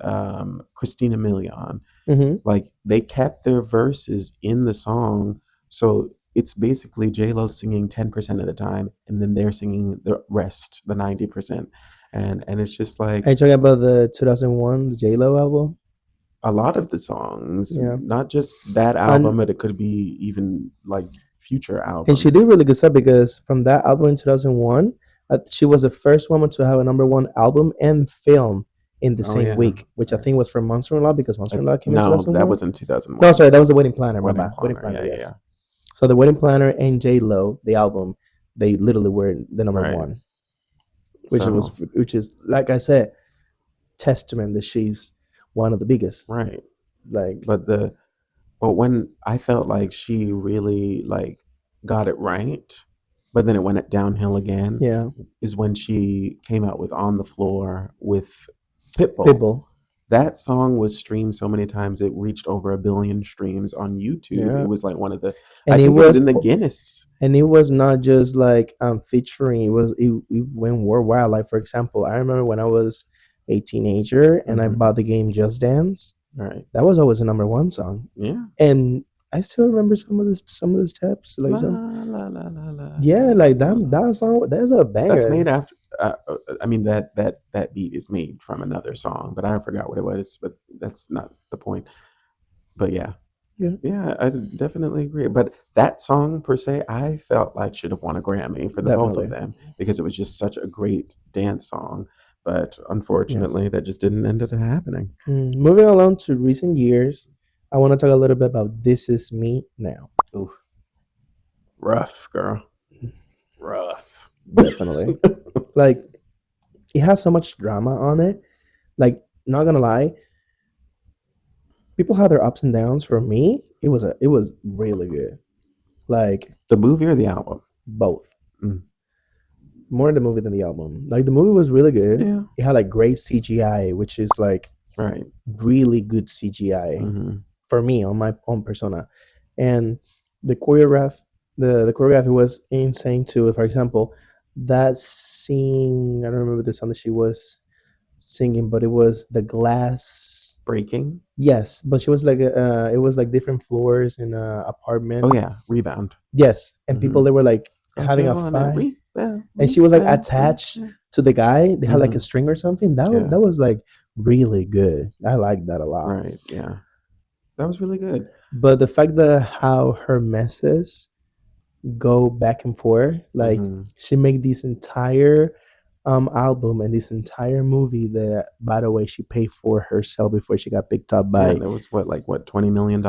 S3: Christina Milian.
S2: Mm-hmm.
S3: Like they kept their verses in the song, so it's basically J Lo singing 10% of the time, and then they're singing the rest, the 90%, and it's just
S2: Are
S3: like
S2: you talking about the 2001 J-Lo album?
S3: a lot of the songs,
S2: Yeah.
S3: not just that
S2: And
S3: album, but it could be even like future
S2: and she did
S3: albums.
S2: really good stuff because from that album in 2001, she was the first woman to have a number one album and film in the
S3: Oh
S2: same
S3: yeah,
S2: week, which I think was from Monster in Law because Monster in Law came in
S3: no, that
S2: 2001.
S3: was in
S2: No,
S3: 2001.
S2: sorry, that was the Wedding Planner. My
S3: Wedding
S2: bad. Wedding
S3: Planner,
S2: Planner,
S3: yeah, yeah,
S2: yes.
S3: yeah.
S2: So the Wedding Planner and J Lo, the album, they literally were the number
S3: Right.
S2: one,
S3: So
S2: which is like I said, testament that she's one of the biggest.
S3: right,
S2: Like
S3: but when I felt like she really like got it right, but then it went downhill again,
S2: yeah,
S3: is when she came out with On the Floor with Pitbull.
S2: Pitbull.
S3: That song was streamed so many times it reached over 1 billion streams on YouTube. It
S2: Yeah,
S3: was like one of the, I
S2: and it
S3: think it was
S2: was
S3: in the Guinness.
S2: and it was not just like featuring. It went worldwide. Like for example, I remember when I was a teenager and I
S3: Hmm.
S2: bought the game Just Dance.
S3: Right.
S2: That was always a number one song,
S3: Yeah.
S2: and I still remember some of the steps. Like
S3: La
S2: some
S3: la la la la la
S2: yeah, like
S3: la.
S2: that song. That's a
S3: That's
S2: banger.
S3: made after. I mean that beat is made from another song, but I forgot what it was. But that's not the point. But yeah,
S2: Yeah,
S3: yeah, I definitely agree. But that song per se, I felt like should have won a Grammy for the both of
S2: definitely.
S3: them because it was just such a great dance song. But
S2: Yes.
S3: unfortunately, that just didn't end up happening.
S2: Moving along to recent years, I want to talk a little bit about This Is Me Now.
S3: Ooh, rough girl, rough.
S2: Definitely. Like, it has so much drama on it. Like, not gonna lie, people have their ups and downs. For me, it was really good. Like
S3: The movie or the album?
S2: both.
S3: Mm.
S2: More the movie than the album. Like the movie was really good.
S3: Yeah.
S2: It had like great CGI, which is like
S3: Right.
S2: really good CGI
S3: Hmm.
S2: for me on my own persona. And the the choreography was insane too. For example, that scene I don't remember the song that she was singing, but it was the glass.
S3: Breaking.
S2: Yes, but she was like it was like different floors in a apartment.
S3: Oh yeah, Rebound.
S2: Yes, and
S3: Hmm.
S2: people they were like
S3: Don't
S2: having
S3: you
S2: a
S3: wanna
S2: fight,
S3: rebound,
S2: and she was like
S3: rebound,
S2: attached
S3: rebound?
S2: to the guy. They had like a
S3: Mhm.
S2: string or something.
S3: Yeah.
S2: That was like really good. I like that a lot.
S3: Right. Yeah. That was really good.
S2: But the fact that how her messes go back and forth, like
S3: Hmm.
S2: she made this entire album and this entire movie that by the way she paid for herself before she got picked up
S3: Yeah,
S2: by
S3: and it was what, like what, $20 million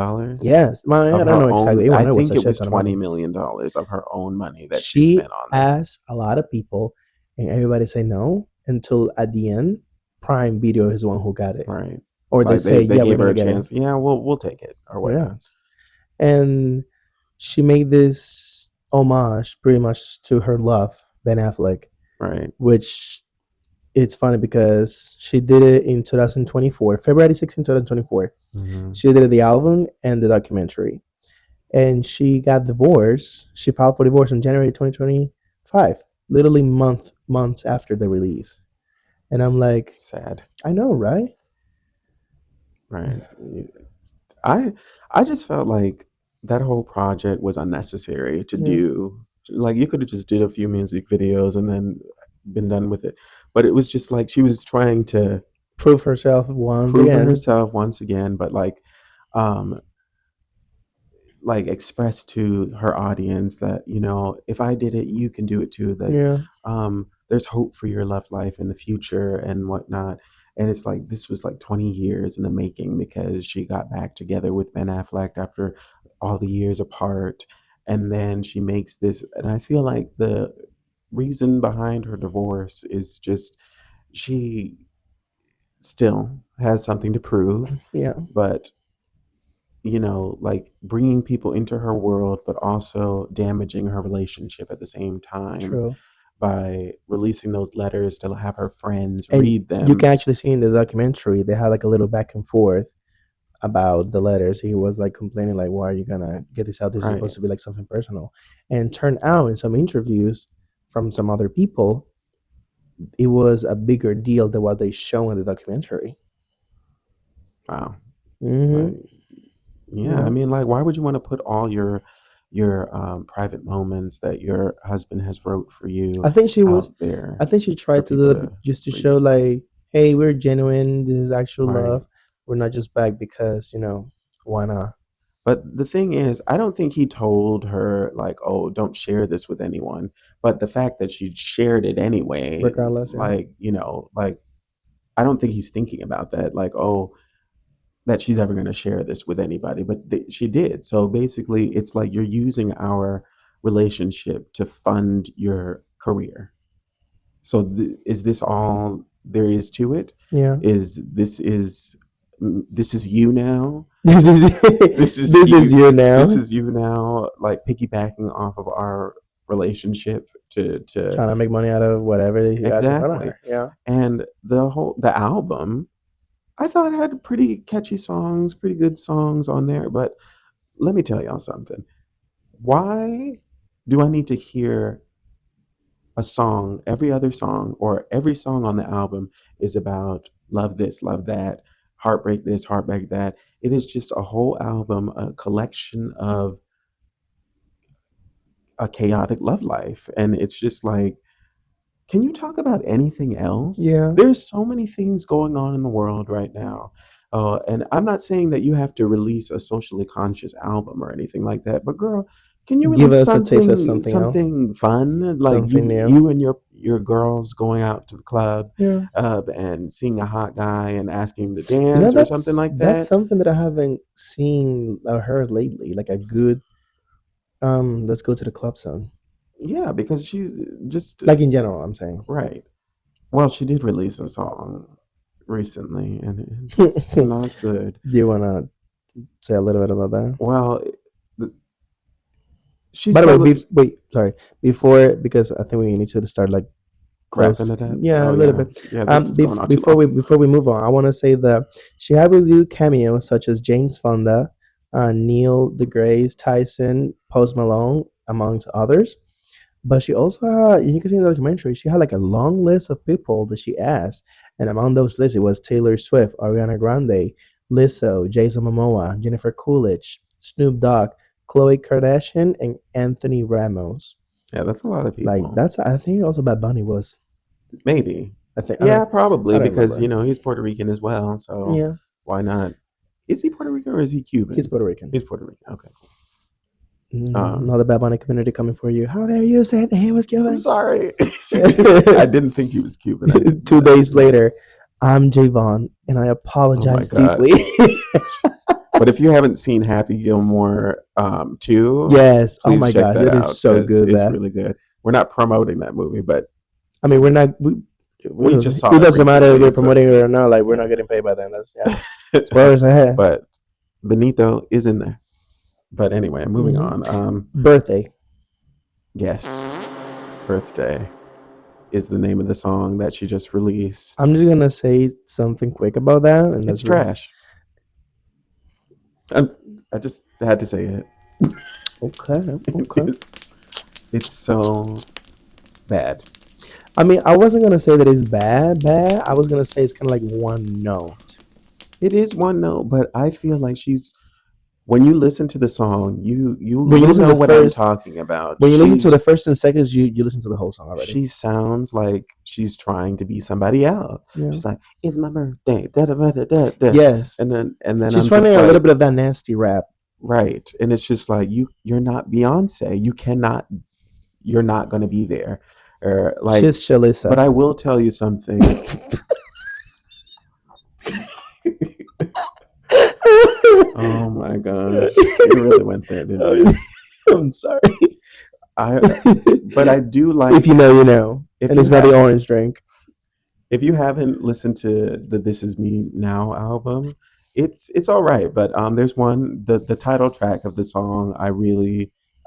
S2: yes, my I
S3: of
S2: don't
S3: her
S2: know
S3: own.
S2: exactly. I
S3: I
S2: know it was
S3: think
S2: a
S3: it
S2: shit
S3: was
S2: ton of
S3: $20
S2: money.
S3: million of her own money that she
S2: She
S3: spent on this.
S2: asked a lot of people and everybody say no until at the end Prime Video is the one who got it.
S3: Right.
S2: Or they
S3: Like
S2: say,
S3: they
S2: yeah, we're
S3: gave her
S2: gonna
S3: a
S2: get it.
S3: chance. Yeah, we'll take it or whatnot.
S2: Yes. And she made this homage pretty much to her love, Ben Affleck,
S3: Right.
S2: which it's funny because she did it in 2024, February 16, 2024.
S3: Hmm.
S2: She did the album and the documentary. And she got divorced. She filed for divorce in January 2025, literally months after the release. And I'm like,
S3: Sad.
S2: I know, right?
S3: Right. I I just felt like that whole project was unnecessary to
S2: Yeah.
S3: do. Like you could have just did a few music videos and then been done with it. But it was just like she was trying to
S2: Prove herself once
S3: prove
S2: again.
S3: herself once again, but um like express to her audience that, you know, if I did it, you can do it too. That
S2: Yeah,
S3: there's hope for your love life in the future and whatnot. And it's like this was like 20 years in the making because she got back together with Ben Affleck after all the years apart. And then she makes this, and I feel like the reason behind her divorce is just she still has something to prove,
S2: yeah,
S3: but you know, like bringing people into her world, but also damaging her relationship at the same time
S2: true.
S3: by releasing those letters to have her friends
S2: And
S3: read
S2: you can
S3: them.
S2: actually see in the documentary they had like a little back and forth about the letters. He was like complaining, like, "Why are you gonna get this out? This is supposed
S3: Right.
S2: to be like something personal." And turned out in some interviews from some other people, it was a bigger deal than what they show in the documentary.
S3: Wow.
S2: Hmm.
S3: Like, yeah, I
S2: Yeah,
S3: mean, like, why would you want to put all your private moments that your husband has wrote for
S2: I
S3: you
S2: think she was.
S3: out there
S2: I think she
S3: for
S2: tried to do
S3: people
S2: that
S3: to
S2: just to show,
S3: read?
S2: like, "Hey, we're genuine. This is actual
S3: Right.
S2: love. We're not just back because why not?"
S3: But the thing is, I don't think he told her like, "Oh, don't share this with anyone." But the fact that she shared it anyway,
S2: Regardless, yeah,
S3: like, you know, like I don't think he's thinking about that, like, oh, that she's ever going to share this with anybody. But she did. So basically, it's like you're using our relationship to fund your career. So is this all there is to it?
S2: yeah.
S3: Is this is you now?
S2: This is
S3: This is
S2: this is
S3: you.
S2: you
S3: This
S2: now
S3: is you now, like piggybacking off of our relationship to
S2: trying to make money out of whatever you guys in front of
S3: exactly.
S2: her. Yeah,
S3: And the album, I thought had pretty catchy songs, pretty good songs on there. But let me tell y'all something. Why do I need to hear a song, every other song, or every song on the album is about love this, love that, heartbreak this, heartbreak that? It is just a whole album, a collection of a chaotic love life. And it's just like, can you talk about anything else?
S2: yeah.
S3: There's so many things going on in the world right now. And I'm not saying that you have to release a socially conscious album or anything like that, but girl, can you
S2: Give
S3: release
S2: us a taste of
S3: something
S2: something else,
S3: something fun like
S2: something
S3: you
S2: new.
S3: you and your girls going out to the club
S2: Yeah,
S3: and seeing a hot guy and asking him to dance or something like
S2: that's
S3: that?
S2: something that I haven't seen or heard lately. Like a good let's go to the club song.
S3: Yeah, because she's just
S2: Like in general, I'm saying.
S3: right. Well, she did release a song recently, and it's
S2: Do
S3: not good.
S2: you wanna say a little bit about that?
S3: Well, th- she's
S2: By the way,
S3: so
S2: wait, sorry. Before, because I think we need to start like
S3: wrapping
S2: close.
S3: it up.
S2: Yeah, a
S3: Oh
S2: little
S3: yeah,
S2: bit.
S3: yeah. This is going on too long.
S2: Before we move on, I want to say that she had reviewed cameos such as James Fonda, Neil deGrasse Tyson, Post Malone, amongst others. But she also had, you can see in the documentary, she had like a long list of people that she asked, and among those lists, it was Taylor Swift, Ariana Grande, Lizzo, Jason Momoa, Jennifer Coolidge, Snoop Dogg, Khloe Kardashian, and Anthony Ramos.
S3: Yeah, that's a lot of
S2: Like
S3: people.
S2: that's, I think also Bad Bunny was.
S3: Maybe.
S2: I think
S3: Yeah,
S2: I
S3: probably
S2: don't
S3: because
S2: remember.
S3: you know he's Puerto Rican as well. So
S2: Yeah,
S3: why not? Is he Puerto Rican or is he
S2: he's
S3: Cuban?
S2: Puerto Rican.
S3: He's Puerto Rican. Okay, cool.
S2: Now the Bad Bunny community coming for you. How dare you say that he was
S3: I'm
S2: Cuban?
S3: sorry. I didn't think he was Cuban. I didn't.
S2: 2 days later, I'm Javon, and I
S3: Oh my
S2: apologize
S3: god.
S2: deeply.
S3: But if you haven't seen Happy Gilmore 2,
S2: Yes. Oh
S3: please
S2: my
S3: check
S2: gosh,
S3: that
S2: it is
S3: out
S2: so
S3: because
S2: good.
S3: it's
S2: That,
S3: really good. We're not promoting that movie, but
S2: I mean, we're not.
S3: we just saw
S2: It
S3: it
S2: doesn't matter if
S3: recently.
S2: we're
S3: So
S2: promoting it or not. Like we're not
S3: yeah.
S2: getting paid by them. That's, yeah. Spoilers ahead.
S3: But Benito is in there. But anyway, moving
S2: Mhm.
S3: on.
S2: Birthday.
S3: Yes, Birthday is the name of the song that she just released.
S2: I'm just gonna say something quick about that, and
S3: It's
S2: that's real.
S3: trash. I just had to say it.
S2: Okay, okay.
S3: It's so bad.
S2: I mean, I wasn't gonna say that it's bad. I was gonna say it's kind of like one note.
S3: It is one note, but I feel like she's when you listen to the song,
S2: When you
S3: you'll
S2: listen
S3: know
S2: to the
S3: what I'm
S2: first,
S3: talking about.
S2: when you listen to the first and seconds, you listen to the whole song already.
S3: She sounds like she's trying to be somebody else.
S2: Yeah.
S3: She's like, "It's my birthday." Da, da, da, da, da, da.
S2: Yes.
S3: And then
S2: She's
S3: I'm
S2: trying
S3: just
S2: a
S3: like,
S2: little bit of that nasty rap.
S3: right. And it's just like you're not Beyonce. You're not going to be there. Or like,
S2: She's Shalissa.
S3: but I will tell you something. Oh my gosh, you really went there, didn't you?
S2: I'm sorry.
S3: But I do like.
S2: If you know, you know.
S3: If
S2: And
S3: you
S2: it's not
S3: have-
S2: the orange drink.
S3: If you haven't listened to the "This Is Me Now" album, it's all right. But there's the title track of the song I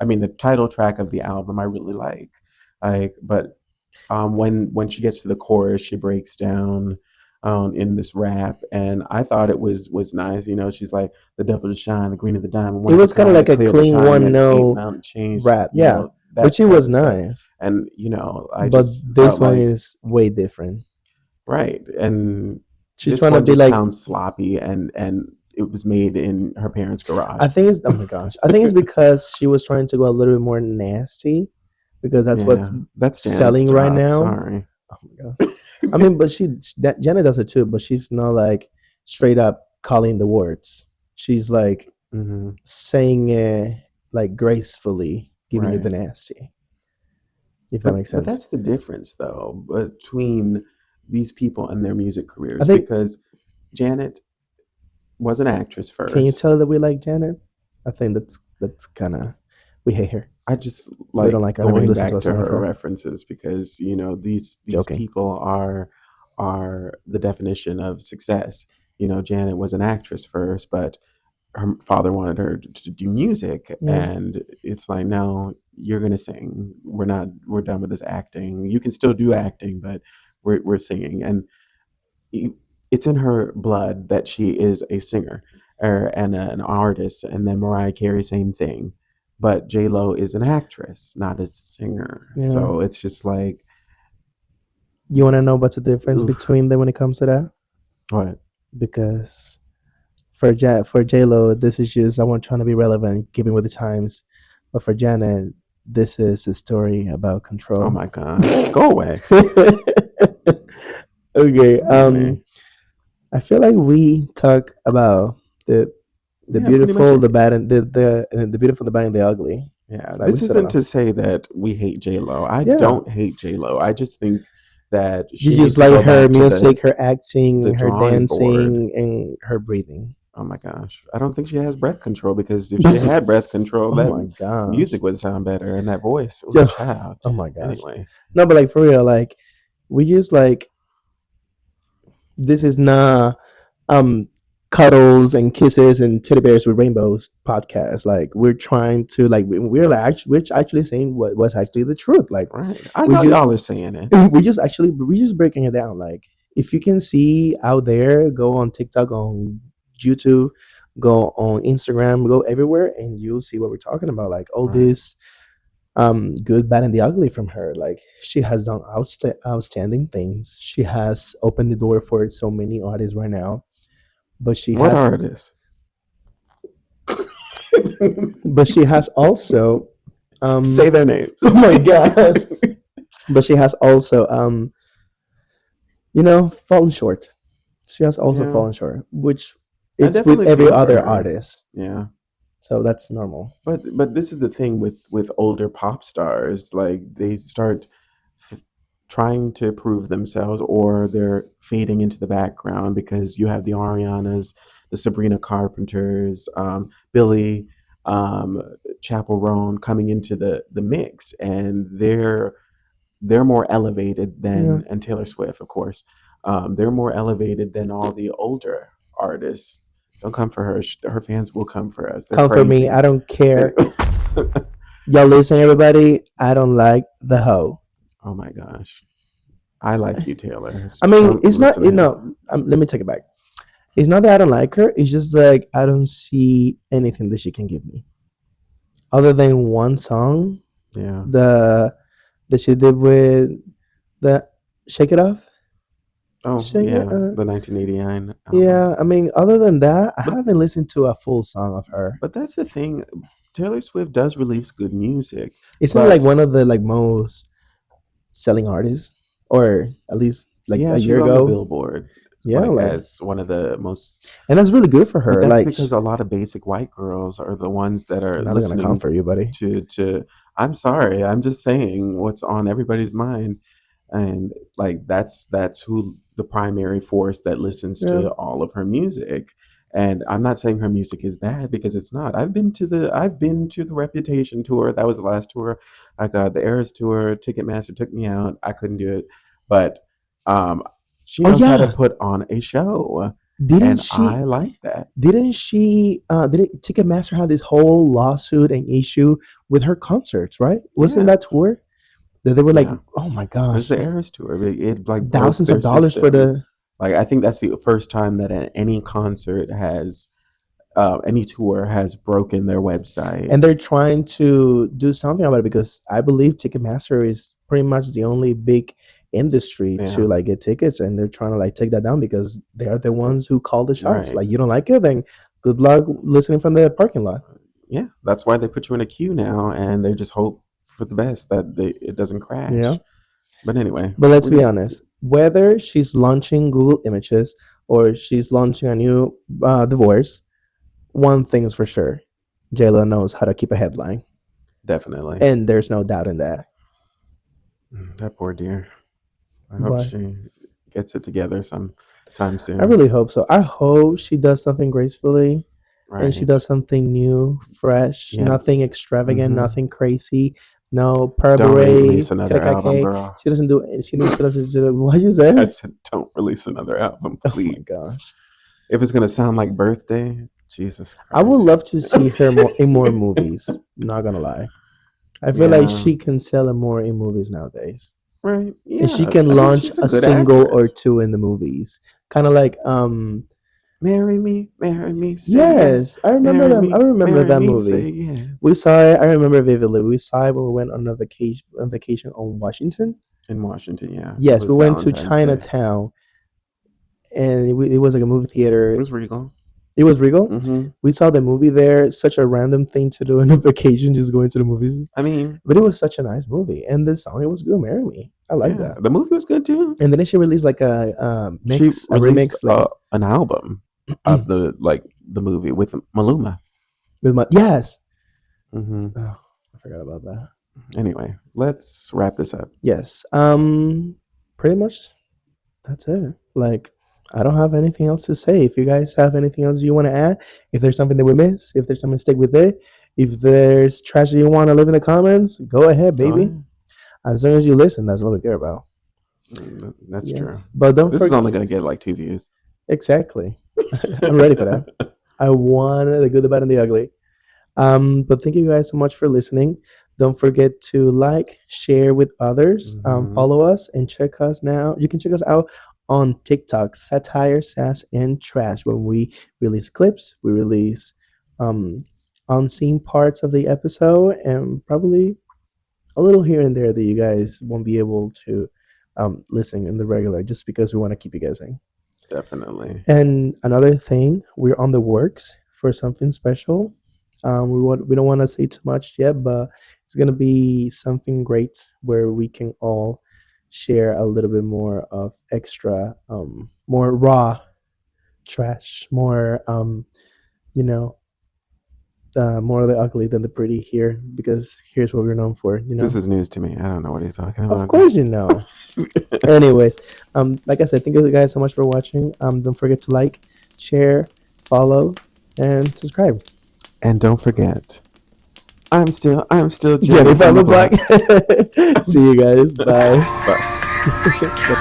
S3: mean the title track of the album I really but when she gets to the chorus, she breaks down in this rap, and I thought it was nice. You know, she's like the double the shine, the green of the diamond.
S2: It was kind of like a
S3: clear the
S2: clean
S3: time,
S2: one
S3: ain't
S2: note
S3: mountain change.
S2: rap.
S3: You
S2: Yeah.
S3: know, that
S2: Which it
S3: type
S2: was
S3: of stuff.
S2: nice.
S3: And you know, I
S2: But
S3: just
S2: this
S3: felt
S2: one
S3: like
S2: is way different.
S3: right, and
S2: She's
S3: this
S2: trying to
S3: one
S2: be
S3: just
S2: like,
S3: sounds sloppy, and it was made in her parents' garage.
S2: I think it's, oh my gosh. I think it's because she was trying to go a little bit more nasty because that's what's
S3: that's Janet's
S2: selling right
S3: job,
S2: now.
S3: Sorry.
S2: Oh my gosh. I mean, but Janet does it too, but she's not like straight up calling the words. She's like
S3: Hmm.
S2: saying it like gracefully, giving you
S3: Right.
S2: the nasty. If that makes
S3: But
S2: sense.
S3: that's the difference, though, between these people and their music careers,
S2: I think.
S3: because Janet was an actress first.
S2: Can you tell that we like Janet? I think that's kind of, we hate her.
S3: I just
S2: We
S3: like
S2: don't like her.
S3: going
S2: Listen
S3: back
S2: to a
S3: to
S2: song of
S3: her
S2: her.
S3: references because you know these
S2: Joking.
S3: people are the definition of success. You know, Janet was an actress first, but her father wanted her to do music,
S2: Yeah.
S3: and it's like, no, you're gonna sing. We're done with this acting. You can still do acting, but we're singing, and it's in her blood that she is a singer and an artist. And then Mariah Carey, same thing, but J Lo is an actress, not a singer.
S2: Yeah.
S3: So it's just like,
S2: You want to know what's the difference
S3: oof.
S2: between them when it comes to that?
S3: What?
S2: Because for J Lo, this is just, I want trying to be relevant, keeping with the times. But for Janet, this is a story about control.
S3: Oh my god, go away.
S2: Okay.
S3: Anyway.
S2: I feel like we talk about the
S3: Yeah, pretty
S2: beautiful,
S3: much
S2: the bad, and the beautiful, the bad, and the ugly.
S3: Yeah,
S2: Like,
S3: this
S2: we said it
S3: isn't
S2: all.
S3: to say that we hate J Lo. I
S2: Yeah.
S3: don't hate J Lo. I just think that she
S2: You
S3: needs
S2: just
S3: to go
S2: like her
S3: back to
S2: music, her acting,
S3: the
S2: her
S3: drawing board.
S2: dancing, and her breathing.
S3: Oh my gosh, I don't think she has breath control, because if she had breath control,
S2: Oh my
S3: that
S2: gosh.
S3: music would sound better, and that voice. Ooh,
S2: Yeah.
S3: child.
S2: Oh my gosh.
S3: Anyway,
S2: No, but like for real, like we just like, this is not cuddles and kisses and teddy bears with rainbows podcast. Like we're trying to like we're actually saying what's actually the truth. Like
S3: right. I
S2: we
S3: know
S2: just-
S3: y'all are saying it.
S2: we just breaking it down. Like if you can see out there, go on TikTok, on YouTube, go on Instagram, go everywhere, and you'll see what we're talking about. Like all
S3: Right.
S2: this good, bad, and the ugly from her. Like she has done outstanding things. She has opened the door for so many artists right now. But she
S3: What
S2: has
S3: artist?
S2: but she has also
S3: Say their names.
S2: oh my gosh. But she has also fallen short. She has also
S3: Yeah.
S2: fallen short, which
S3: I
S2: it's with
S3: definitely
S2: every
S3: feel for
S2: other
S3: her.
S2: artist.
S3: Yeah.
S2: So that's normal.
S3: But this is the thing with older pop stars, like they start trying to prove themselves, or they're fading into the background, because you have the Arianas, the Sabrina Carpenters, Billy, Chappell Roan coming into the mix, and they're more elevated than, and Taylor Swift, of course, they're more elevated than all the older artists. Don't come for her. Her fans will come for us. They're
S2: Come for me.
S3: crazy.
S2: I don't care. Y'all listen, everybody. I don't like the hoe.
S3: Oh my gosh. I like you, Taylor.
S2: I mean,
S3: Don't
S2: it's not,
S3: listen to him.
S2: let me take it back. It's not that I don't like her. It's just like I don't see anything that she can give me other than one song,
S3: Yeah.
S2: the that she did with the Shake It Off.
S3: Oh,
S2: Shake
S3: yeah.
S2: It Off.
S3: The 1989 album.
S2: Yeah, I mean, other than that, I
S3: But-
S2: haven't listened to a full song of her.
S3: But that's the thing. Taylor Swift does release good music.
S2: Isn't it like one of the like most selling artists, or at least like
S3: Yeah,
S2: a
S3: she's
S2: year
S3: on the
S2: ago?
S3: Billboard.
S2: Yeah, like,
S3: as one of the most.
S2: and that's really good for
S3: But
S2: her.
S3: that's
S2: Like,
S3: because a lot of basic white girls are the ones that are
S2: not gonna come
S3: listening
S2: for you, buddy.
S3: to. I'm sorry. I'm just saying what's on everybody's mind, and like that's who the primary force that listens
S2: Yeah.
S3: to all of her music. And I'm not saying her music is bad, because it's not. I've been to the Reputation tour. That was the last tour. I got the Eras tour. Ticketmaster took me out. I couldn't do it, but um, she
S2: Oh,
S3: knows how to
S2: yeah.
S3: put on a show,
S2: Didn't
S3: and
S2: she?
S3: I like that.
S2: Didn't she? Didn't Ticketmaster have this whole lawsuit and issue with her concerts? Right? Wasn't that
S3: Yes.
S2: tour that they were like,
S3: Yeah.
S2: oh my
S3: It
S2: gosh,
S3: was the Eras tour. It like broke
S2: thousands
S3: their
S2: of dollars for
S3: system.
S2: the,
S3: Like, I think that's the first time that any concert has, any tour has broken their website.
S2: and they're trying to do something about it because I believe Ticketmaster is pretty much the only big industry
S3: Yeah.
S2: to like get tickets, and they're trying to like take that down because they are the ones who call the shots.
S3: Right.
S2: Like, you don't like it, then good luck listening from the parking lot.
S3: Yeah, that's why they put you in a queue now, and they just hope for the best that it doesn't crash.
S2: Yeah.
S3: But anyway,
S2: But let's be honest, whether she's launching Google Images or she's launching a new divorce, one thing is for sure: JLo knows how to keep a headline,
S3: Definitely.
S2: and there's no doubt in that.
S3: That poor dear. I hope
S2: But
S3: she gets it together sometime soon.
S2: I really hope so. I hope she does something gracefully and she
S3: Right.
S2: does something new, fresh,
S3: Yeah.
S2: nothing extravagant,
S3: Mhm.
S2: nothing crazy, no
S3: Don't release
S2: parabere,
S3: another album,
S2: KKK.
S3: bro.
S2: She doesn't do it. She doesn't. What you say?
S3: I said, don't release another album,
S2: Oh
S3: please.
S2: my gosh!
S3: If it's gonna sound like Birthday, Jesus Christ.
S2: I would love to see her in more movies. Not gonna lie, I feel like
S3: Yeah.
S2: she can sell more in movies nowadays,
S3: Right. Yeah.
S2: and she can
S3: I mean,
S2: launch
S3: she's
S2: a
S3: good
S2: single or
S3: actress.
S2: two in the movies. Kind of like
S3: Marry me, say
S2: yes, I remember
S3: Marry
S2: them.
S3: me,
S2: I remember
S3: marry
S2: that
S3: me, say
S2: movie.
S3: yeah.
S2: We saw it. I remember vividly. We saw it when we went on a vacation on Washington.
S3: In Washington, yeah.
S2: Yes,
S3: It
S2: we
S3: was
S2: went to
S3: Valentine's Day.
S2: Chinatown, and it was like a movie
S3: It
S2: theater.
S3: was Regal.
S2: It was Regal.
S3: Mm-hmm.
S2: We saw the movie there. Such a random thing to do on a vacation, just going to the movies.
S3: I mean,
S2: But it was such a nice movie, and the song, it was good. Marry Me. I like
S3: yeah,
S2: that.
S3: the movie was good too.
S2: And then she released like a
S3: She
S2: mix, a
S3: released
S2: remix, like
S3: an album of the movie with Maluma.
S2: with my yes.
S3: Mm-hmm.
S2: Oh, I forgot about that.
S3: Anyway, let's wrap this up.
S2: Yes. Pretty much that's it. Like, I don't have anything else to say. If you guys have anything else you want to add, if there's something that we miss, if there's something to stick with it, if there's trashy you want to leave in the comments, go ahead,
S3: Go
S2: baby.
S3: ahead.
S2: As long as you listen, that's all we care about.
S3: That's
S2: Yes.
S3: true.
S2: But don't
S3: This is
S2: forget.
S3: only gonna get like 2 views.
S2: Exactly. I'm ready for that. I want the good, the bad, and the ugly. But thank you guys so much for listening. Don't forget to like, share with others,
S3: Mhm.
S2: follow us, and check us now. You can check us out on TikTok, Satire, Sass, and Trash. When we release clips, we release unseen parts of the episode, and probably a little here and there that you guys won't be able to listen in the regular, just because we want to keep you guessing.
S3: Definitely.
S2: And another thing, we're on the works for something special. We don't want to say too much yet, but it's gonna be something great where we can all share a little bit more of extra, more raw trash, more more of the ugly than the pretty here, because here's what we're known for.
S3: This is news to me. I don't know what he's talking about.
S2: Of course you know. Anyways, like I said, thank you guys so much for watching. Don't forget to like, share, follow, and subscribe.
S3: And don't forget, I'm still
S2: Jenny from the block. See you guys. Bye.
S3: Bye.